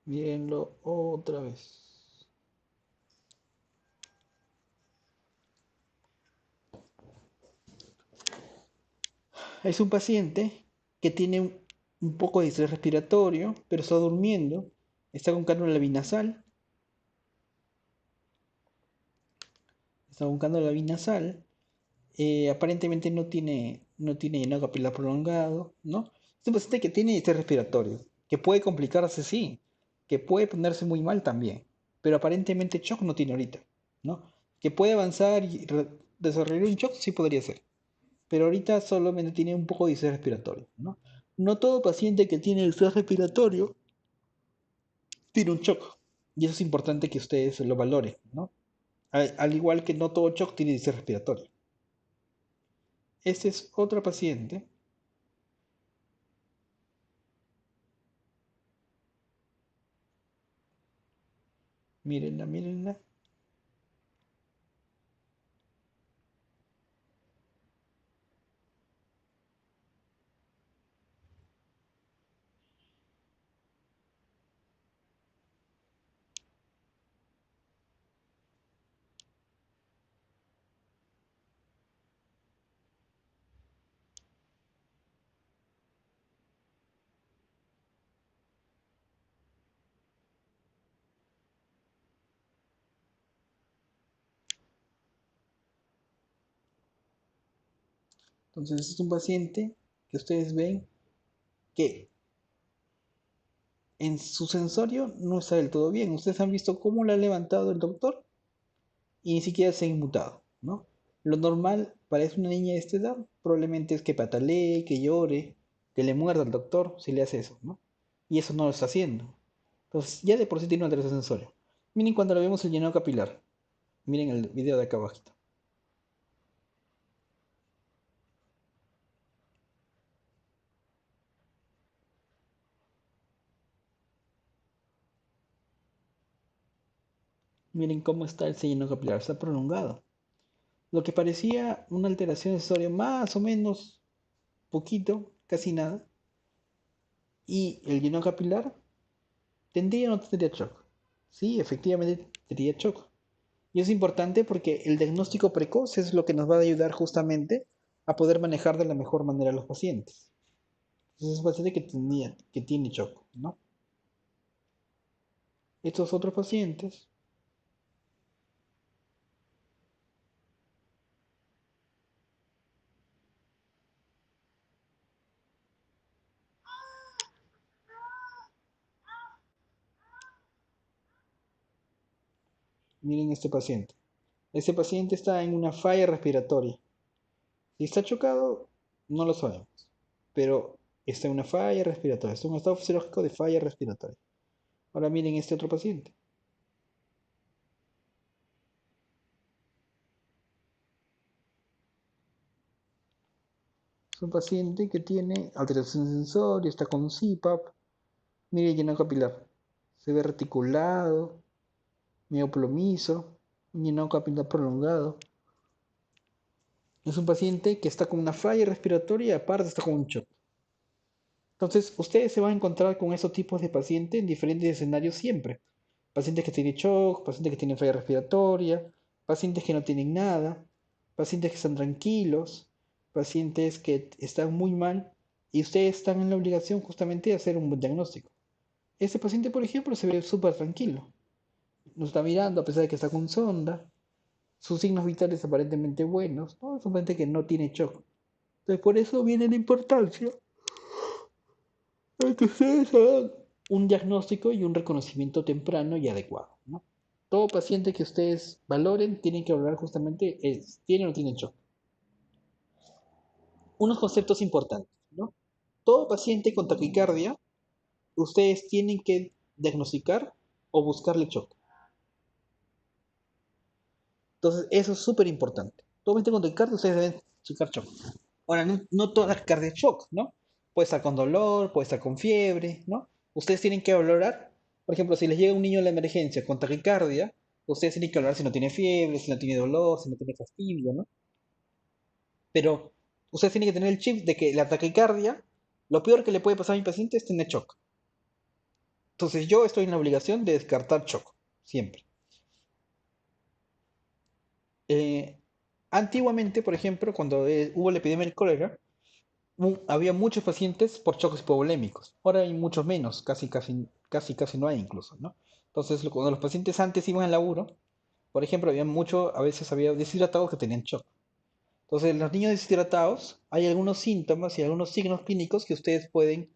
[SPEAKER 1] mírenlo otra vez. Es un paciente que tiene un poco de estrés respiratorio, pero está durmiendo, está con cánula binasal, está con cánula binasal, aparentemente no tiene llenado capilar prolongado, ¿no? Es un paciente que tiene estrés respiratorio, que puede complicarse, sí, que puede ponerse muy mal también, pero aparentemente shock no tiene ahorita, ¿no? Que puede avanzar y desarrollar un shock, sí podría ser, pero ahorita solamente tiene un poco de estrés respiratorio, ¿no? No todo paciente que tiene estrés respiratorio tiene un shock, y eso es importante que ustedes lo valoren, ¿no? Al igual que no todo shock tiene estrés respiratorio. Este es otro paciente. Mírenla, mírenla. Entonces es un paciente que ustedes ven que en su sensorio no está del todo bien. Ustedes han visto cómo lo ha levantado el doctor y ni siquiera se ha inmutado, ¿no? Lo normal para una niña de esta edad probablemente es que patalee, que llore, que le muerda al doctor si le hace eso, ¿no? Y eso no lo está haciendo. Entonces ya de por sí tiene una alteración sensorio. Miren cuando lo vemos el llenado capilar. Miren el video de acá abajito. Miren cómo está el llenado capilar. Está prolongado. Lo que parecía una alteración sensoria más o menos poquito, casi nada, y el llenado capilar tendría o no tendría shock. Sí, efectivamente tendría shock. Y es importante porque el diagnóstico precoz es lo que nos va a ayudar justamente a poder manejar de la mejor manera a los pacientes. Entonces es un paciente que tiene shock, ¿no? Estos otros pacientes, miren este paciente. Este paciente está en una falla respiratoria. Si está chocado, no lo sabemos. Pero está en una falla respiratoria. Está en un estado fisiológico de falla respiratoria. Ahora miren este otro paciente. Es un paciente que tiene alteración sensoria, está con CPAP. Mire, llenado capilar. Se ve reticulado, medio plomizo, llenado capilar prolongado. Es un paciente que está con una falla respiratoria y aparte está con un shock. Entonces, ustedes se van a encontrar con esos tipos de pacientes en diferentes escenarios siempre. Pacientes que tienen shock, pacientes que tienen falla respiratoria, pacientes que no tienen nada, pacientes que están tranquilos, pacientes que están muy mal y ustedes están en la obligación justamente de hacer un buen diagnóstico. Ese paciente, por ejemplo, se ve súper tranquilo. Nos está mirando a pesar de que está con sonda. Sus signos vitales aparentemente buenos, ¿no? Es un paciente que no tiene shock. Entonces, por eso viene la importancia de que ustedes hagan un diagnóstico y un reconocimiento temprano y adecuado, ¿no? Todo paciente que ustedes valoren tienen que valorar justamente tiene o no tiene shock. Unos conceptos importantes, ¿no? Todo paciente con taquicardia, ustedes tienen que diagnosticar o buscarle shock. Entonces, eso es súper importante. Todo paciente con taquicardia, ustedes deben checar shock. Ahora, no toda taquicardia es shock, ¿no? Puede estar con dolor, puede estar con fiebre, ¿no? Ustedes tienen que valorar, por ejemplo, si les llega un niño a la emergencia con taquicardia, ustedes tienen que valorar si no tiene fiebre, si no tiene dolor, si no tiene fastidio, ¿no? Pero ustedes tienen que tener el chip de que la taquicardia, lo peor que le puede pasar a mi paciente es tener shock. Entonces yo estoy en la obligación de descartar shock, siempre. Eh, Antiguamente, por ejemplo, cuando hubo la epidemia del cólera, había muchos pacientes por choques hipovolémicos. Ahora hay muchos menos, casi no hay incluso, ¿no? Entonces, cuando los pacientes antes iban al laburo, por ejemplo, a veces había deshidratados que tenían shock. Entonces, en los niños deshidratados hay algunos síntomas y algunos signos clínicos que ustedes pueden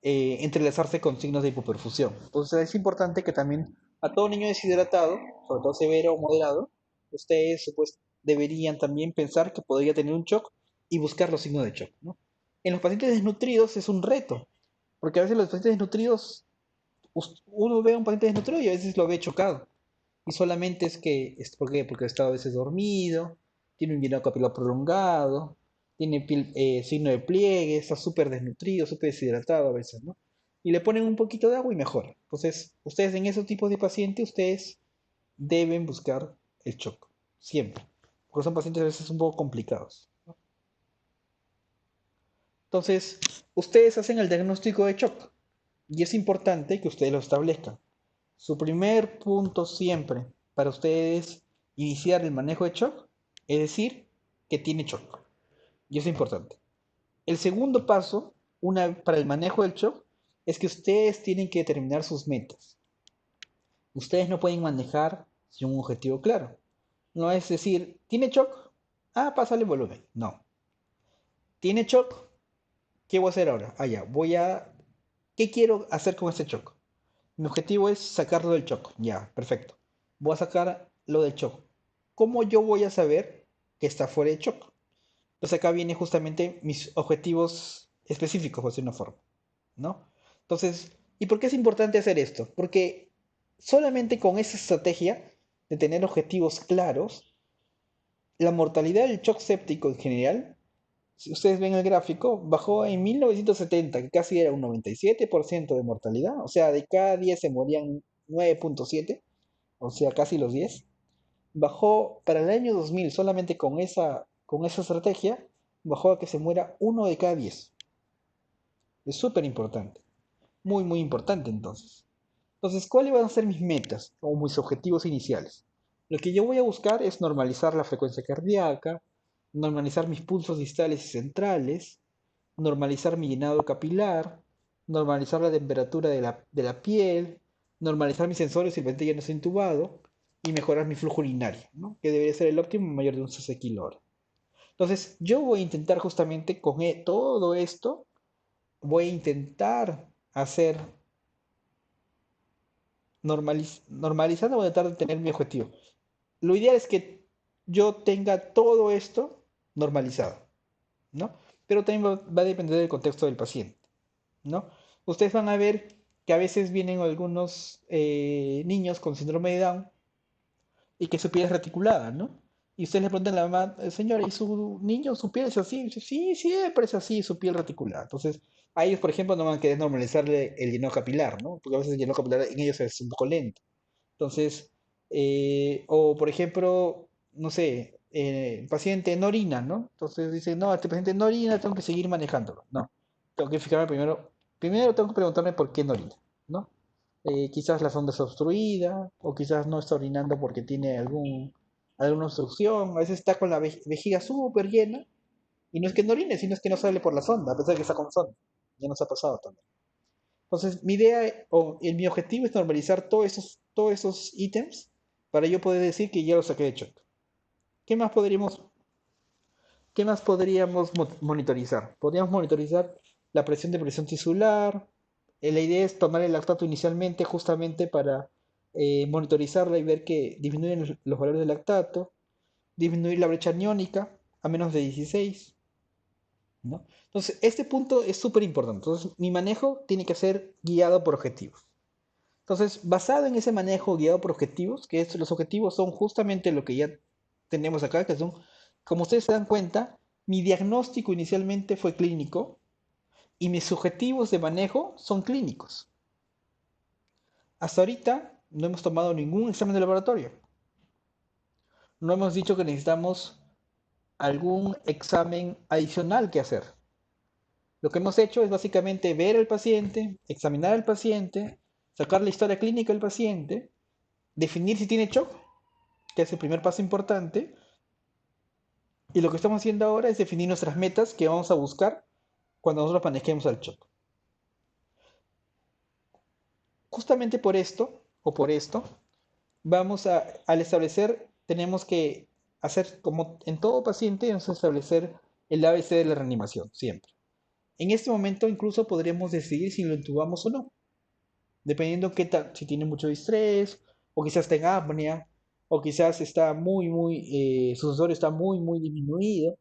[SPEAKER 1] entrelazarse con signos de hipoperfusión. Entonces, es importante que también a todo niño deshidratado, sobre todo severo o moderado, ustedes pues, deberían también pensar que podría tener un shock y buscar los signos de shock, ¿no? En los pacientes desnutridos es un reto, porque a veces los pacientes desnutridos, uno ve a un paciente desnutrido y a veces lo ve chocado. Y solamente ¿por qué? Porque ha estado a veces dormido, tiene un llenado capilar prolongado, tiene signo de pliegue, está súper desnutrido, súper deshidratado a veces, ¿no? Y le ponen un poquito de agua y mejora. Entonces, ustedes en esos tipos de pacientes, ustedes deben buscar el shock, siempre. Porque son pacientes a veces un poco complicados. Entonces, ustedes hacen el diagnóstico de shock y es importante que ustedes lo establezcan. Su primer punto siempre para ustedes iniciar el manejo de shock es decir que tiene shock. Y eso es importante. El segundo paso para el manejo del shock es que ustedes tienen que determinar sus metas. Ustedes no pueden manejar sin un objetivo claro. No es decir, ¿tiene shock? Ah, pásale volumen. No. ¿Tiene shock? ¿Qué voy a hacer ahora? Ah, ya, ¿Qué quiero hacer con este shock? Mi objetivo es sacarlo del shock. Ya, perfecto. Voy a sacar lo del shock. ¿Cómo yo voy a saber que está fuera de shock? Entonces acá vienen justamente mis objetivos específicos, por decir una forma, ¿no? Entonces, ¿y por qué es importante hacer esto? Porque solamente con esa estrategia de tener objetivos claros, la mortalidad del shock séptico en general, si ustedes ven el gráfico, bajó en 1970, que casi era un 97% de mortalidad, o sea, de cada 10 se morían 9.7, o sea, casi los 10. Bajó para el año 2000, solamente con esa estrategia, bajó a que se muera uno de cada 10. Es súper importante, muy, muy importante entonces. Entonces, ¿cuáles van a ser mis metas o mis objetivos iniciales? Lo que yo voy a buscar es normalizar la frecuencia cardíaca, normalizar mis pulsos distales y centrales, normalizar mi llenado capilar, normalizar la temperatura de la piel, normalizar mis sensores si el paciente ya no está intubado y mejorar mi flujo urinario, ¿no? Que debería ser el óptimo mayor de un 6 kg. Entonces, yo voy a intentar justamente con todo esto, voy a intentar hacer normalizando, voy a tratar de tener mi objetivo. Lo ideal es que yo tenga todo esto normalizado, ¿no? Pero también va a depender del contexto del paciente, ¿no? Ustedes van a ver que a veces vienen algunos niños con síndrome de Down y que su piel es reticulada, ¿no? Y ustedes le preguntan a la mamá, señora, ¿y su niño, su piel es así? Y dice, sí, siempre es así, su piel reticulada. Entonces, a ellos, por ejemplo, no van a querer normalizarle el llenado capilar, ¿no? Porque a veces el llenado capilar en ellos es un poco lento. Entonces, o por ejemplo, no sé, el paciente no orina, ¿no? Entonces dice, no, este paciente no orina, tengo que seguir manejándolo. No, tengo que fijarme primero tengo que preguntarme por qué no orina, ¿no? Quizás la sonda está obstruida, o quizás no está orinando porque tiene alguna obstrucción, a veces está con la vejiga súper llena, y no es que no orine, sino es que no sale por la sonda, a pesar de que está con sonda. Ya nos ha pasado también. Entonces, mi idea mi objetivo es normalizar todos esos ítems para yo poder decir que ya lo saqué de shock. ¿Qué más podríamos, qué más podríamos monitorizar? Podríamos monitorizar la presión tisular. La idea es tomar el lactato inicialmente justamente para monitorizarla y ver que disminuyen los valores del lactato, disminuir la brecha aniónica a menos de 16, ¿no? Entonces, este punto es súper importante. Entonces, mi manejo tiene que ser guiado por objetivos. Entonces, basado en ese manejo guiado por objetivos, los objetivos son justamente lo que ya tenemos acá, que son, como ustedes se dan cuenta, mi diagnóstico inicialmente fue clínico y mis objetivos de manejo son clínicos. Hasta ahorita no hemos tomado ningún examen de laboratorio. No hemos dicho que necesitamos algún examen adicional que hacer. Lo que hemos hecho es básicamente ver al paciente, examinar al paciente, sacar la historia clínica del paciente, definir si tiene shock, que es el primer paso importante. Y lo que estamos haciendo ahora es definir nuestras metas que vamos a buscar cuando nosotros manejemos al shock. Justamente por esto, o por esto, al establecer, tenemos que hacer, como en todo paciente, vamos a establecer el ABC de la reanimación, siempre. En este momento incluso podríamos decidir si lo intubamos o no, dependiendo qué tal, si tiene mucho estrés, o quizás tenga apnea, o quizás está su sensor está muy disminuido,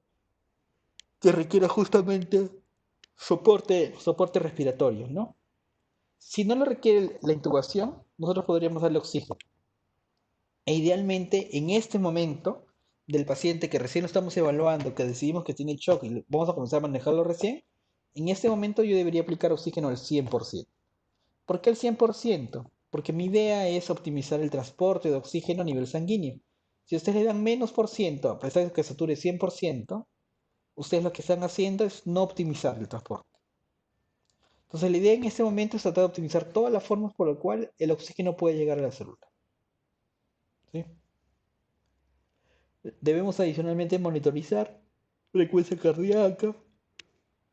[SPEAKER 1] que requiere justamente soporte respiratorio, ¿no? Si no lo requiere la intubación, nosotros podríamos darle oxígeno. E idealmente, en este momento del paciente que recién lo estamos evaluando, que decidimos que tiene shock y vamos a comenzar a manejarlo recién, en este momento yo debería aplicar oxígeno al 100%. ¿Por qué al 100%? Porque mi idea es optimizar el transporte de oxígeno a nivel sanguíneo. Si ustedes le dan menos por ciento, a pesar de que sature 100%, ustedes lo que están haciendo es no optimizar el transporte. Entonces la idea en este momento es tratar de optimizar todas las formas por las cuales el oxígeno puede llegar a la célula, ¿sí? Debemos adicionalmente monitorizar frecuencia cardíaca,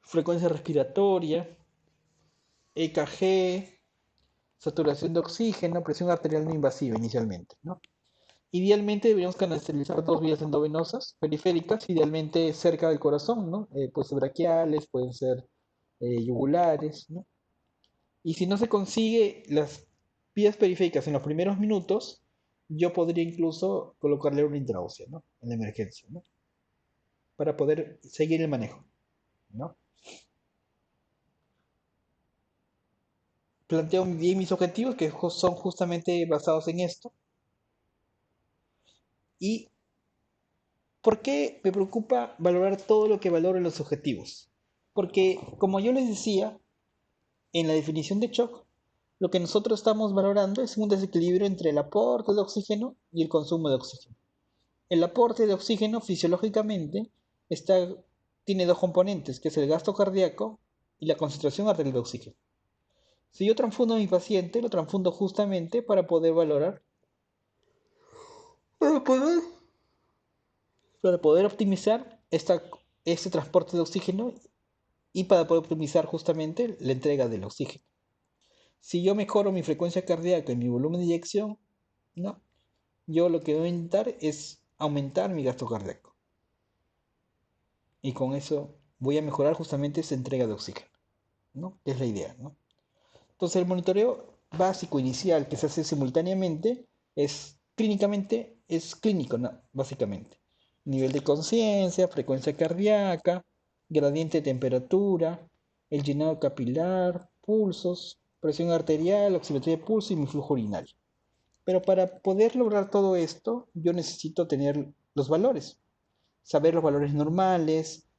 [SPEAKER 1] frecuencia respiratoria, EKG, saturación de oxígeno, presión arterial no invasiva inicialmente, ¿no? Idealmente deberíamos canalizar dos vías endovenosas periféricas, idealmente cerca del corazón, ¿no? Pueden ser braquiales, pueden ser yugulares, ¿no? Y si no se consigue las vías periféricas en los primeros minutos, yo podría incluso colocarle una intraósea, ¿no? En la emergencia, ¿no? Para poder seguir el manejo, ¿no? Planteo bien mis objetivos, que son justamente basados en esto. ¿Y por qué me preocupa valorar todo lo que valoro en los objetivos? Porque, como yo les decía, en la definición de shock, lo que nosotros estamos valorando es un desequilibrio entre el aporte de oxígeno y el consumo de oxígeno. El aporte de oxígeno fisiológicamente tiene dos componentes, que es el gasto cardíaco y la concentración arterial de oxígeno. Si yo transfundo a mi paciente, lo transfundo justamente para poder valorar, para poder, para poder optimizar este transporte de oxígeno y para poder optimizar justamente la entrega del oxígeno. Si yo mejoro mi frecuencia cardíaca y mi volumen de inyección, no, yo lo que voy a intentar es aumentar mi gasto cardíaco. Y con eso voy a mejorar justamente esa entrega de oxígeno, ¿no? Es la idea, ¿no? Entonces el monitoreo básico inicial que se hace simultáneamente es clínico, ¿no? Básicamente. Nivel de conciencia, frecuencia cardíaca, gradiente de temperatura, el llenado capilar, pulsos, presión arterial, oximetría de pulso y mi flujo urinario. Pero para poder lograr todo esto, yo necesito tener los valores, saber los valores normales,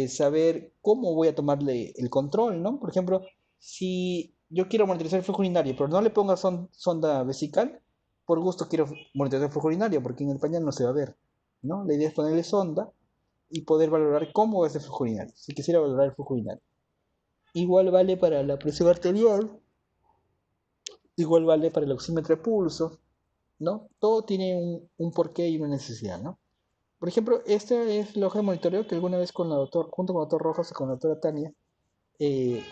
[SPEAKER 1] saber cómo voy a tomarle el control, ¿no? Por ejemplo, si yo quiero monitorizar el flujo urinario, pero no le ponga sonda vesical, por gusto quiero monitorizar el flujo urinario, porque en el pañal no se va a ver, ¿no? La idea es ponerle sonda y poder valorar cómo va ese flujo urinario, si quisiera valorar el flujo urinario. Igual vale para la presión arterial, igual vale para el oxímetro de pulso, ¿no? Todo tiene un porqué y una necesidad, ¿no? Por ejemplo, esta es la hoja de monitoreo que alguna vez con la doctor, junto con el doctor Rojas y con la doctora Tania, eh,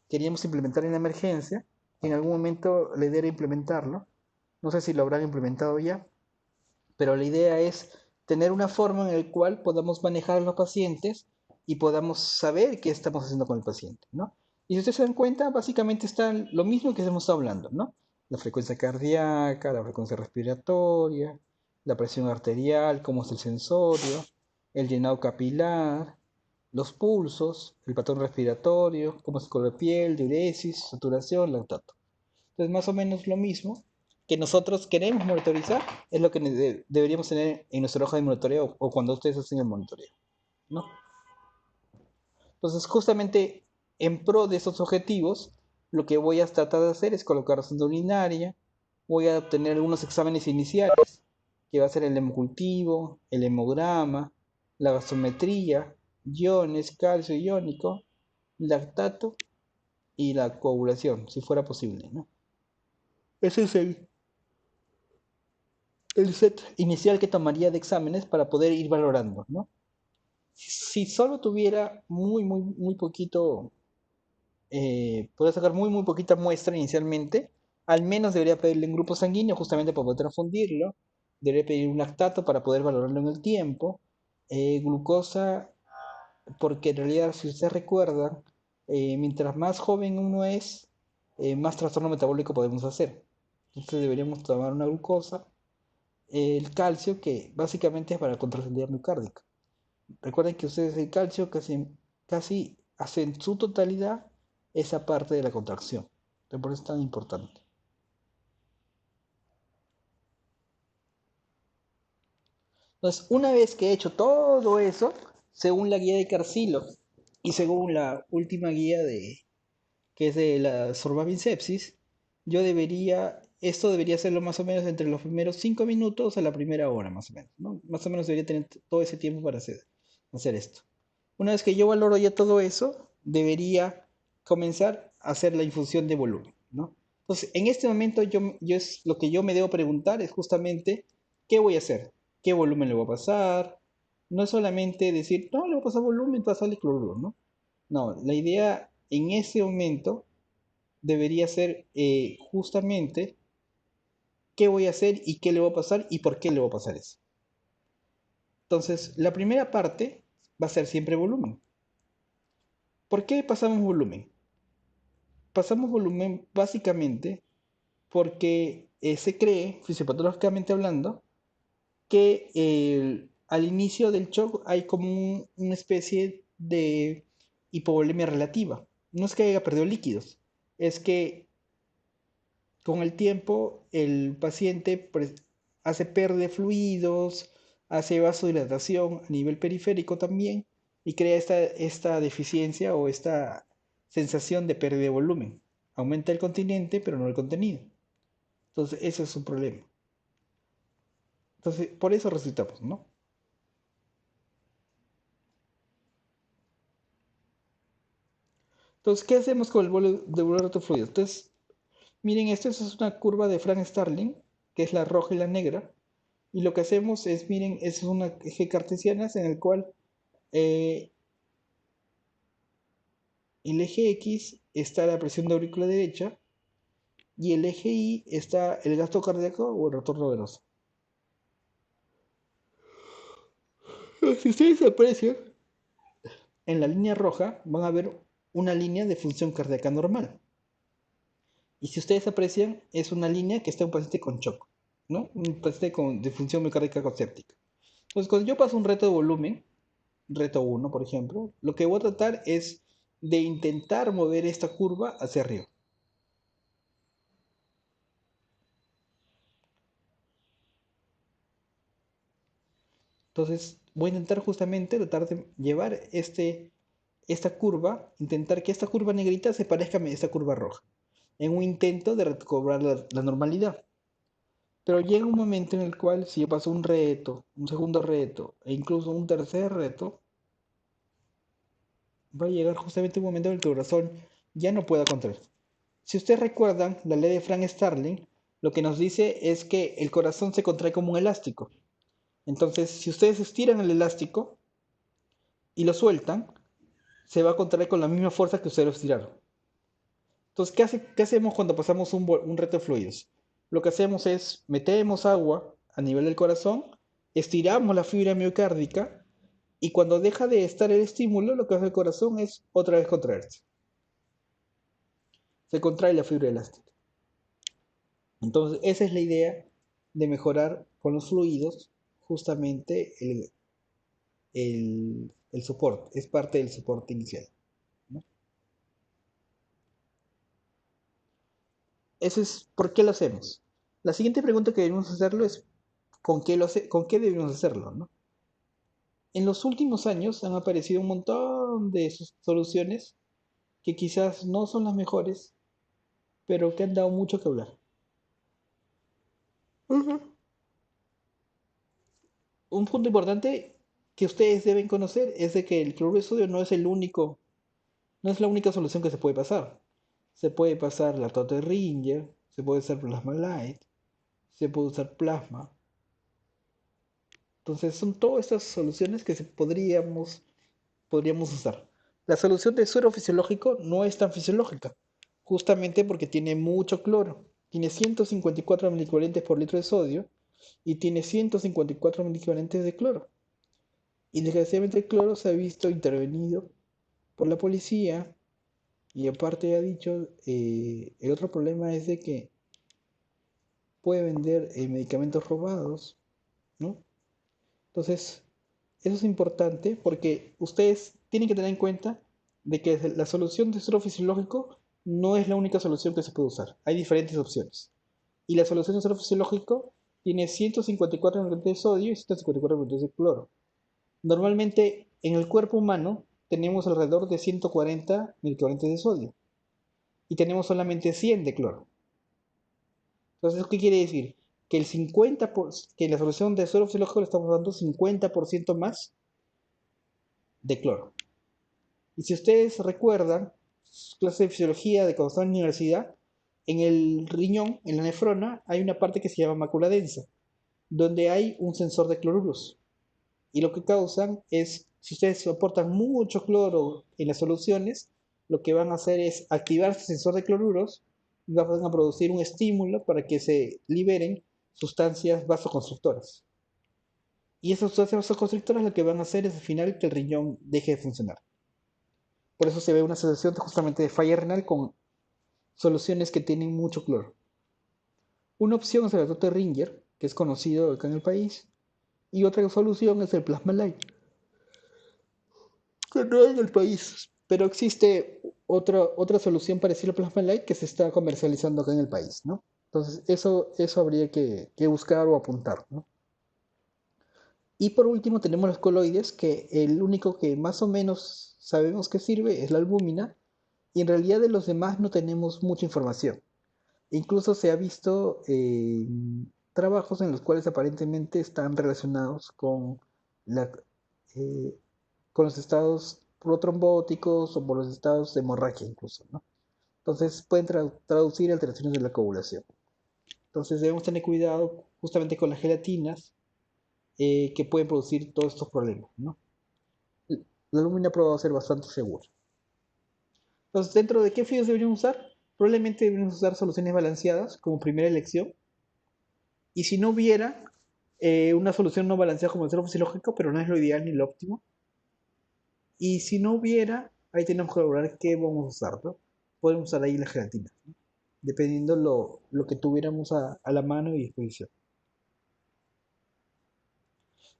[SPEAKER 1] queríamos implementar en la emergencia. En algún momento la idea era implementarlo. No sé si lo habrán implementado ya, pero la idea es tener una forma en la cual podamos manejar a los pacientes y podamos saber qué estamos haciendo con el paciente, ¿no? Y si ustedes se dan cuenta, básicamente está lo mismo que hemos estado hablando, ¿no? La frecuencia cardíaca, la frecuencia respiratoria, la presión arterial, cómo es el sensorio, el llenado capilar, los pulsos, el patrón respiratorio, cómo es el color de piel, diuresis, saturación, lactato. Entonces, más o menos lo mismo que nosotros queremos monitorizar es lo que deberíamos tener en nuestra hoja de monitoreo o cuando ustedes hacen el monitoreo, ¿no? Entonces, justamente en pro de esos objetivos, lo que voy a tratar de hacer es colocar sonda urinaria, voy a obtener algunos exámenes iniciales, que va a ser el hemocultivo, el hemograma, la gasometría, iones, calcio iónico, lactato y la coagulación, si fuera posible, ¿no? Ese es el set inicial que tomaría de exámenes para poder ir valorando, ¿no? Si solo tuviera muy poquito, puedo sacar muy poquita muestra inicialmente, al menos debería pedirle un grupo sanguíneo justamente para poder transfundirlo, debería pedir un lactato para poder valorarlo en el tiempo, glucosa, porque en realidad si ustedes recuerdan, mientras más joven uno es, más trastorno metabólico podemos hacer. Entonces deberíamos tomar una glucosa, el calcio, que básicamente es para la contractilidad miocárdica. Recuerden que ustedes el calcio casi hace en su totalidad esa parte de la contracción. Entonces, por eso es tan importante. Entonces, una vez que he hecho todo eso, según la guía de Carcilo y según la última guía que es de la Sorbabin sepsis, esto debería hacerlo más o menos entre los primeros 5 minutos a la primera hora, más o menos, ¿no? Más o menos debería tener todo ese tiempo para hacer esto. Una vez que yo valoro ya todo eso, debería comenzar a hacer la infusión de volumen, ¿no? Entonces, en este momento es lo que yo me debo preguntar es justamente qué voy a hacer, qué volumen le voy a pasar. No es solamente decir, no, le voy a pasar volumen, pasarle cloruro, ¿no? No, la idea en ese momento debería ser justamente qué voy a hacer y qué le voy a pasar y por qué le voy a pasar eso. Entonces, la primera parte va a ser siempre volumen. ¿Por qué pasamos volumen? Pasamos volumen básicamente porque se cree, fisiopatológicamente hablando, que al inicio del shock hay como una especie de hipovolemia relativa. No es que haya perdido líquidos, es que con el tiempo el paciente hace pérdida de fluidos, hace vasodilatación a nivel periférico también y crea esta deficiencia o esta sensación de pérdida de volumen. Aumenta el continente, pero no el contenido. Entonces, ese es un problema. Entonces, por eso resucitamos, ¿no? Entonces, ¿qué hacemos con el vuelo de volar de fluidos? Entonces, miren, esto es una curva de Frank Starling, que es la roja y la negra. Y lo que hacemos es, miren, es una eje cartesiana en el cual eh, el eje X está la presión de aurícula derecha y el eje Y está el gasto cardíaco o el retorno venoso. Si ustedes aprecian, en la línea roja van a ver una línea de función cardíaca normal. Y si ustedes aprecian, es una línea que está en un paciente con shock, ¿no? Un paciente de función miocárdica conséptica. Entonces, cuando yo paso un reto de volumen, reto 1, por ejemplo, lo que voy a tratar es de intentar mover esta curva hacia arriba. Entonces voy a intentar justamente tratar de llevar esta curva, intentar que esta curva negrita se parezca a esta curva roja, en un intento de recobrar la normalidad. Pero llega un momento en el cual si yo paso un reto, un segundo reto e incluso un tercer reto, va a llegar justamente un momento en el que el corazón ya no pueda contraer. Si ustedes recuerdan la ley de Frank Starling, lo que nos dice es que el corazón se contrae como un elástico. Entonces, si ustedes estiran el elástico y lo sueltan, se va a contraer con la misma fuerza que ustedes lo estiraron. Entonces, qué hacemos cuando pasamos un reto de fluidos? Lo que hacemos es metemos agua a nivel del corazón, estiramos la fibra miocárdica y cuando deja de estar el estímulo, lo que hace el corazón es otra vez contraerse. Se contrae la fibra elástica. Entonces, esa es la idea de mejorar con los fluidos justamente el soporte, es parte del soporte inicial, ¿no? Eso es por qué lo hacemos. La siguiente pregunta que debemos hacerlo es con qué debemos hacerlo, ¿no? En los últimos años han aparecido un montón de soluciones que quizás no son las mejores, pero que han dado mucho que hablar.
[SPEAKER 2] Ujú.
[SPEAKER 1] Un punto importante que ustedes deben conocer es de que el cloruro de sodio no es la única solución que se puede pasar. Se puede pasar la Tote Ringer, se puede usar Plasma Light, se puede usar plasma. Entonces son todas estas soluciones que podríamos usar. La solución de suero fisiológico no es tan fisiológica, justamente porque tiene mucho cloro. Tiene 154 milicovalentes por litro de sodio y tiene 154 milicovalentes de cloro. Y desgraciadamente el cloro se ha visto intervenido por la policía y aparte ha dicho, el otro problema es de que puede vender medicamentos robados, ¿no? Entonces, eso es importante porque ustedes tienen que tener en cuenta de que la solución de suero fisiológico no es la única solución que se puede usar. Hay diferentes opciones. Y la solución de suero fisiológico tiene 154 miligramos de sodio y 154 miligramos de cloro. Normalmente en el cuerpo humano tenemos alrededor de 140 miligramos de sodio y tenemos solamente 100 de cloro. Entonces, ¿qué quiere decir? Que que en la solución de suero fisiológico le estamos dando 50% más de cloro. Y si ustedes recuerdan su clase de fisiología de cuando estaban en la universidad, en el riñón, en la nefrona, hay una parte que se llama mácula densa, donde hay un sensor de cloruros. Y lo que causan es, si ustedes aportan mucho cloro en las soluciones, lo que van a hacer es activar este sensor de cloruros y van a producir un estímulo para que se liberen sustancias vasoconstructoras. Y esas sustancias vasoconstructoras lo que van a hacer es al final que el riñón deje de funcionar. Por eso se ve una asociación justamente de falla renal con soluciones que tienen mucho cloro. Una opción es el atote Ringer, que es conocido acá en el país, y otra solución es el Plasma Light, que no hay en el país, pero existe otra solución parecida al Plasma Light que se está comercializando acá en el país, ¿no? Entonces, eso habría que buscar o apuntar, ¿no? Y por último tenemos los coloides, que el único que más o menos sabemos que sirve es la albúmina, y en realidad de los demás no tenemos mucha información. Incluso se ha visto trabajos en los cuales aparentemente están relacionados la, eh, con los estados protrombóticos o por los estados de hemorragia incluso, ¿no? Entonces pueden traducir alteraciones de la coagulación. Entonces debemos tener cuidado justamente con las gelatinas que pueden producir todos estos problemas, ¿no? La alúmina ha probado ser bastante segura. Entonces, ¿dentro de qué fluidos deberíamos usar? Probablemente deberíamos usar soluciones balanceadas como primera elección. Y si no hubiera una solución no balanceada como el suero fisiológico, pero no es lo ideal ni lo óptimo. Y si no hubiera, ahí tenemos que valorar qué vamos a usar, ¿no? Podemos usar ahí la gelatina, ¿no? Dependiendo lo que tuviéramos a la mano y disposición.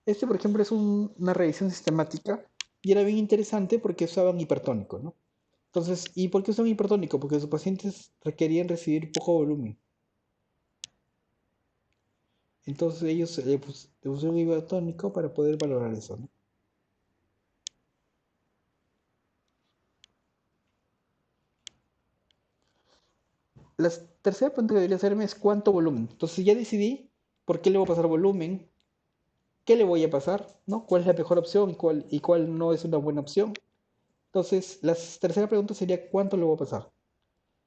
[SPEAKER 1] Este, por ejemplo, es una revisión sistemática y era bien interesante porque usaban hipertónico, ¿no? Entonces, ¿y por qué usaban hipertónico? Porque sus pacientes requerían recibir poco volumen. Entonces ellos le pusieron hipertónico para poder valorar eso, ¿no? La tercera pregunta que debería hacerme es cuánto volumen. Entonces ya decidí por qué le voy a pasar volumen, qué le voy a pasar, ¿no? ¿Cuál es la mejor opción y cuál no es una buena opción? Entonces, la tercera pregunta sería cuánto le voy a pasar.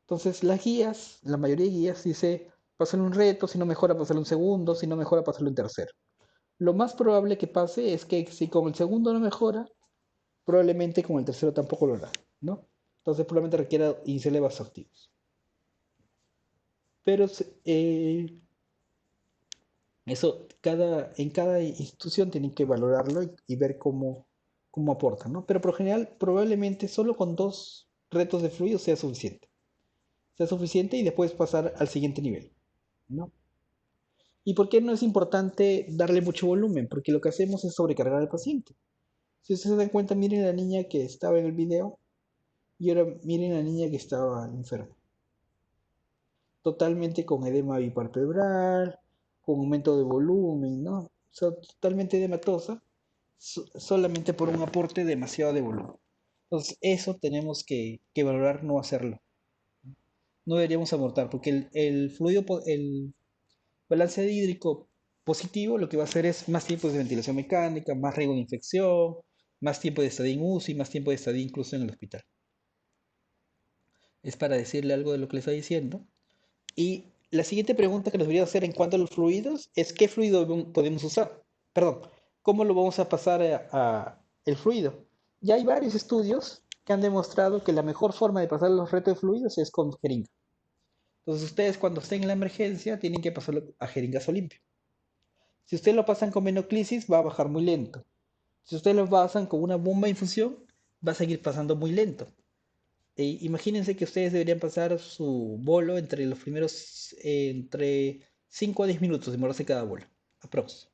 [SPEAKER 1] Entonces, las guías, la mayoría de guías dice, pasarle un reto, si no mejora, pasarle un segundo, si no mejora, pasarle un tercero. Lo más probable que pase es que si con el segundo no mejora, probablemente con el tercero tampoco lo hará, ¿no? Entonces, probablemente requiera iniciales vasoactivos. Pero eso, en cada institución tienen que valorarlo y ver cómo aportan, ¿no? Pero por lo general, probablemente solo con 2 retos de fluido sea suficiente y después pasar al siguiente nivel, ¿no? ¿Y por qué no es importante darle mucho volumen? Porque lo que hacemos es sobrecargar al paciente. Si ustedes se dan cuenta, miren a la niña que estaba en el video y ahora miren a la niña que estaba enferma. Totalmente con edema bipalpebral, con aumento de volumen, ¿no? O sea, totalmente edematosa, solamente por un aporte demasiado de volumen. Entonces, eso tenemos que valorar no hacerlo. No deberíamos abortar, porque el balance hídrico positivo lo que va a hacer es más tiempo de ventilación mecánica, más riesgo de infección, más tiempo de estadía en UCI, más tiempo de estadía incluso en el hospital. Es para decirle algo de lo que le está diciendo. Y la siguiente pregunta que nos debería hacer en cuanto a los fluidos es ¿qué fluido podemos usar? Perdón, ¿cómo lo vamos a pasar a el fluido? Ya hay varios estudios que han demostrado que la mejor forma de pasar los retos de fluidos es con jeringa. Entonces ustedes cuando estén en la emergencia tienen que pasarlo a jeringazo limpio. Si ustedes lo pasan con venoclisis va a bajar muy lento. Si ustedes lo pasan con una bomba de infusión va a seguir pasando muy lento. Imagínense que ustedes deberían pasar su bolo entre los primeros, entre 5 a 10 minutos, demorarse cada bolo, aprox.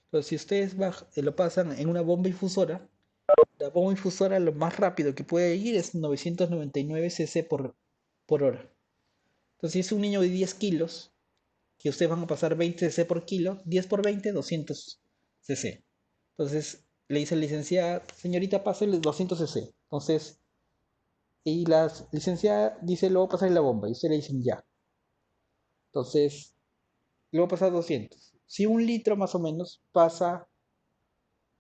[SPEAKER 1] Entonces, si ustedes lo pasan en una bomba infusora, la bomba infusora lo más rápido que puede ir es 999 cc por hora. Entonces, si es un niño de 10 kilos, que ustedes van a pasar 20 cc por kilo, 10 por 20, 200 cc. Entonces, le dice la licenciada, señorita, pásale 200 cc. Entonces, y la licenciada dice, lo voy a pasar en la bomba. Y usted le dicen ya. Entonces, le voy a pasar 200. Si 1 litro más o menos pasa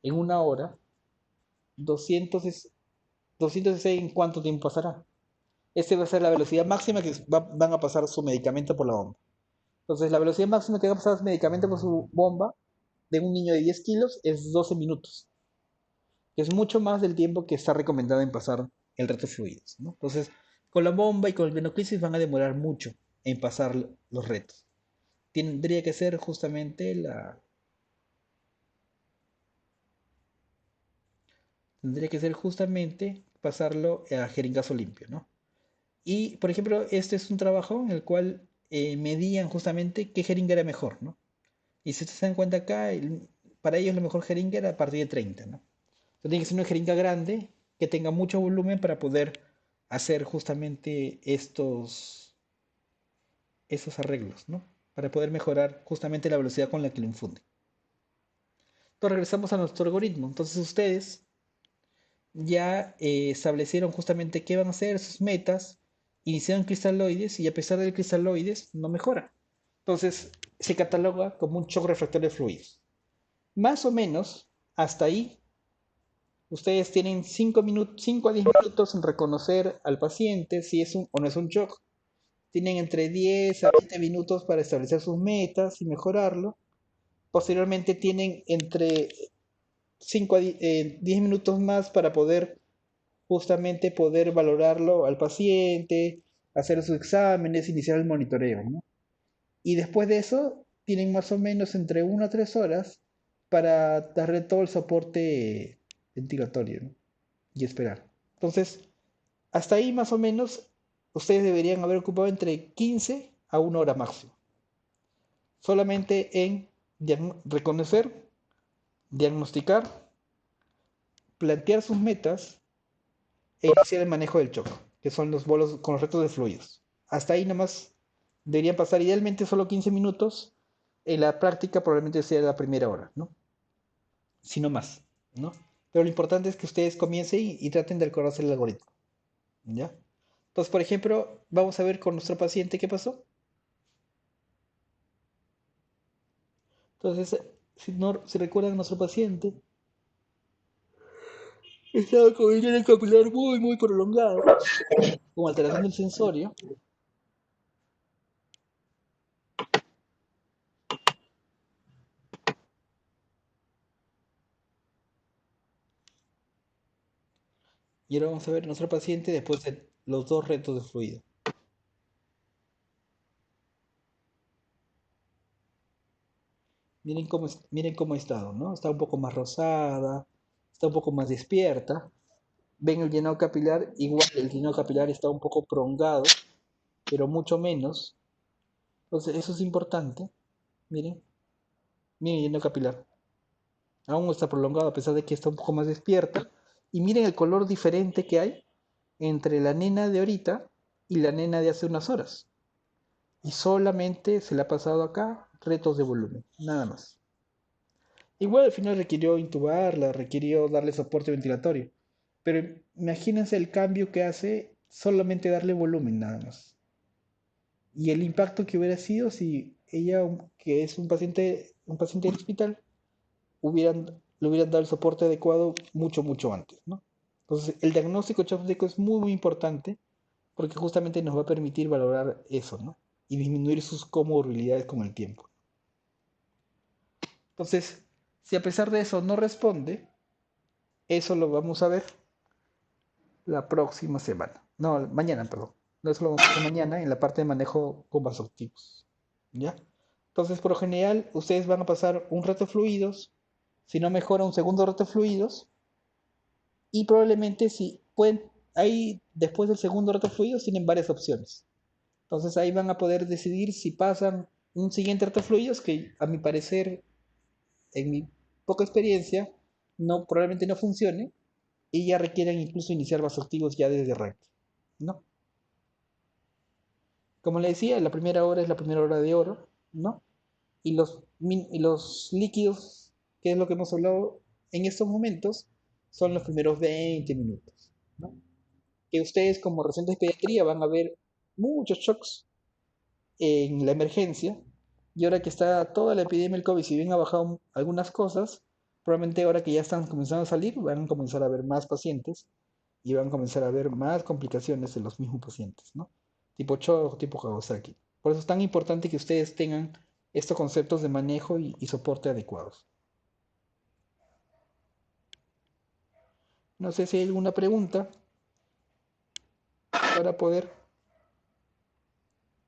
[SPEAKER 1] en una hora, 200 cc ¿en cuánto tiempo pasará? Esa va a ser la velocidad máxima que van a pasar su medicamento por la bomba. Entonces, la velocidad máxima que va a pasar su medicamento por su bomba de un niño de 10 kilos es 12 minutos. Que es mucho más del tiempo que está recomendado en pasar el reto de fluidos, ¿no? Entonces, con la bomba y con el venoclisis van a demorar mucho en pasar los retos. Tendría que ser justamente tendría que ser justamente pasarlo a jeringazo limpio, ¿no? Y, por ejemplo, este es un trabajo en el cual medían justamente qué jeringa era mejor, ¿no? Y si ustedes se dan cuenta acá, para ellos la mejor jeringa era a partir de 30, ¿no? Entonces tiene que ser una jeringa grande que tenga mucho volumen para poder hacer justamente estos arreglos, ¿no? Para poder mejorar justamente la velocidad con la que lo infunden. Entonces regresamos a nuestro algoritmo. Entonces ustedes ya establecieron justamente qué van a hacer, sus metas, iniciaron cristaloides y a pesar de cristaloides no mejora. Entonces se cataloga como un shock refractario de fluidos. Más o menos, hasta ahí, ustedes tienen 5 a 10 minutos en reconocer al paciente si es un o no es un shock. Tienen entre 10 a 20 minutos para establecer sus metas y mejorarlo. Posteriormente tienen entre 5 a 10 minutos más para poder justamente poder valorarlo al paciente, hacer sus exámenes, iniciar el monitoreo, ¿no? Y después de eso, tienen más o menos entre 1 a 3 horas para darle todo el soporte ventilatorio, ¿no? Y esperar. Entonces, hasta ahí más o menos, ustedes deberían haber ocupado entre 15 a 1 hora máximo. Solamente en reconocer, diagnosticar, plantear sus metas e iniciar el manejo del choque, que son los bolos con los retos de fluidos. Hasta ahí nomás deberían pasar idealmente solo 15 minutos en la práctica probablemente sea la primera hora, ¿no? Si no más, ¿no? Pero lo importante es que ustedes comiencen y traten de recordarse el algoritmo, ¿ya? Entonces, por ejemplo, vamos a ver con nuestro paciente qué pasó. Entonces, si, no, si recuerdan, nuestro paciente estaba con el capilar muy prolongado, con alteración del sensorio. Y ahora vamos a ver a nuestro paciente después de los dos retos de fluido. Miren cómo ha estado, ¿no? Está un poco más rosada, está un poco más despierta. Ven el llenado capilar, igual el llenado capilar está un poco prolongado, pero mucho menos. Entonces, eso es importante. Miren, miren el llenado capilar. Aún está prolongado a pesar de que está un poco más despierta. Y miren el color diferente que hay entre la nena de ahorita y la nena de hace unas horas. Y solamente se le ha pasado acá retos de volumen, nada más. Igual al final requirió intubarla, requirió darle soporte ventilatorio. Pero imagínense el cambio que hace solamente darle volumen nada más. Y el impacto que hubiera sido si ella, que es un paciente del hospital, le hubieran dado el soporte adecuado mucho antes, ¿no? Entonces, el diagnóstico chopstick es muy importante porque justamente nos va a permitir valorar eso, ¿no? Y disminuir sus comorbilidades con el tiempo. Entonces, si a pesar de eso no responde, eso lo vamos a ver la próxima semana. No, mañana, perdón. No, eso lo vamos a ver mañana en la parte de manejo con vasoactivos. ¿Ya? Entonces, por lo general, ustedes van a pasar un reto de fluidos, si no mejora, un segundo reto de fluidos, y probablemente si pueden, ahí después del segundo reto de fluidos tienen varias opciones. Entonces ahí van a poder decidir si pasan un siguiente reto de fluidos, que a mi parecer, en mi poca experiencia, no, probablemente no funcione, y ya requieren incluso iniciar vasoactivos ya desde arranque, ¿no? Como le decía, la primera hora es la primera hora de oro, ¿no? Y los líquidos, que es lo que hemos hablado en estos momentos, son los primeros 20 minutos, ¿no? Que ustedes como residentes de pediatría van a ver muchos shocks en la emergencia, y ahora que está toda la epidemia del COVID, si bien ha bajado algunas cosas, probablemente ahora que ya están comenzando a salir, van a comenzar a ver más pacientes y van a comenzar a ver más complicaciones de los mismos pacientes, ¿no? Tipo shock, tipo Kawasaki. Por eso es tan importante que ustedes tengan estos conceptos de manejo y soporte adecuados. No sé si hay alguna pregunta para poder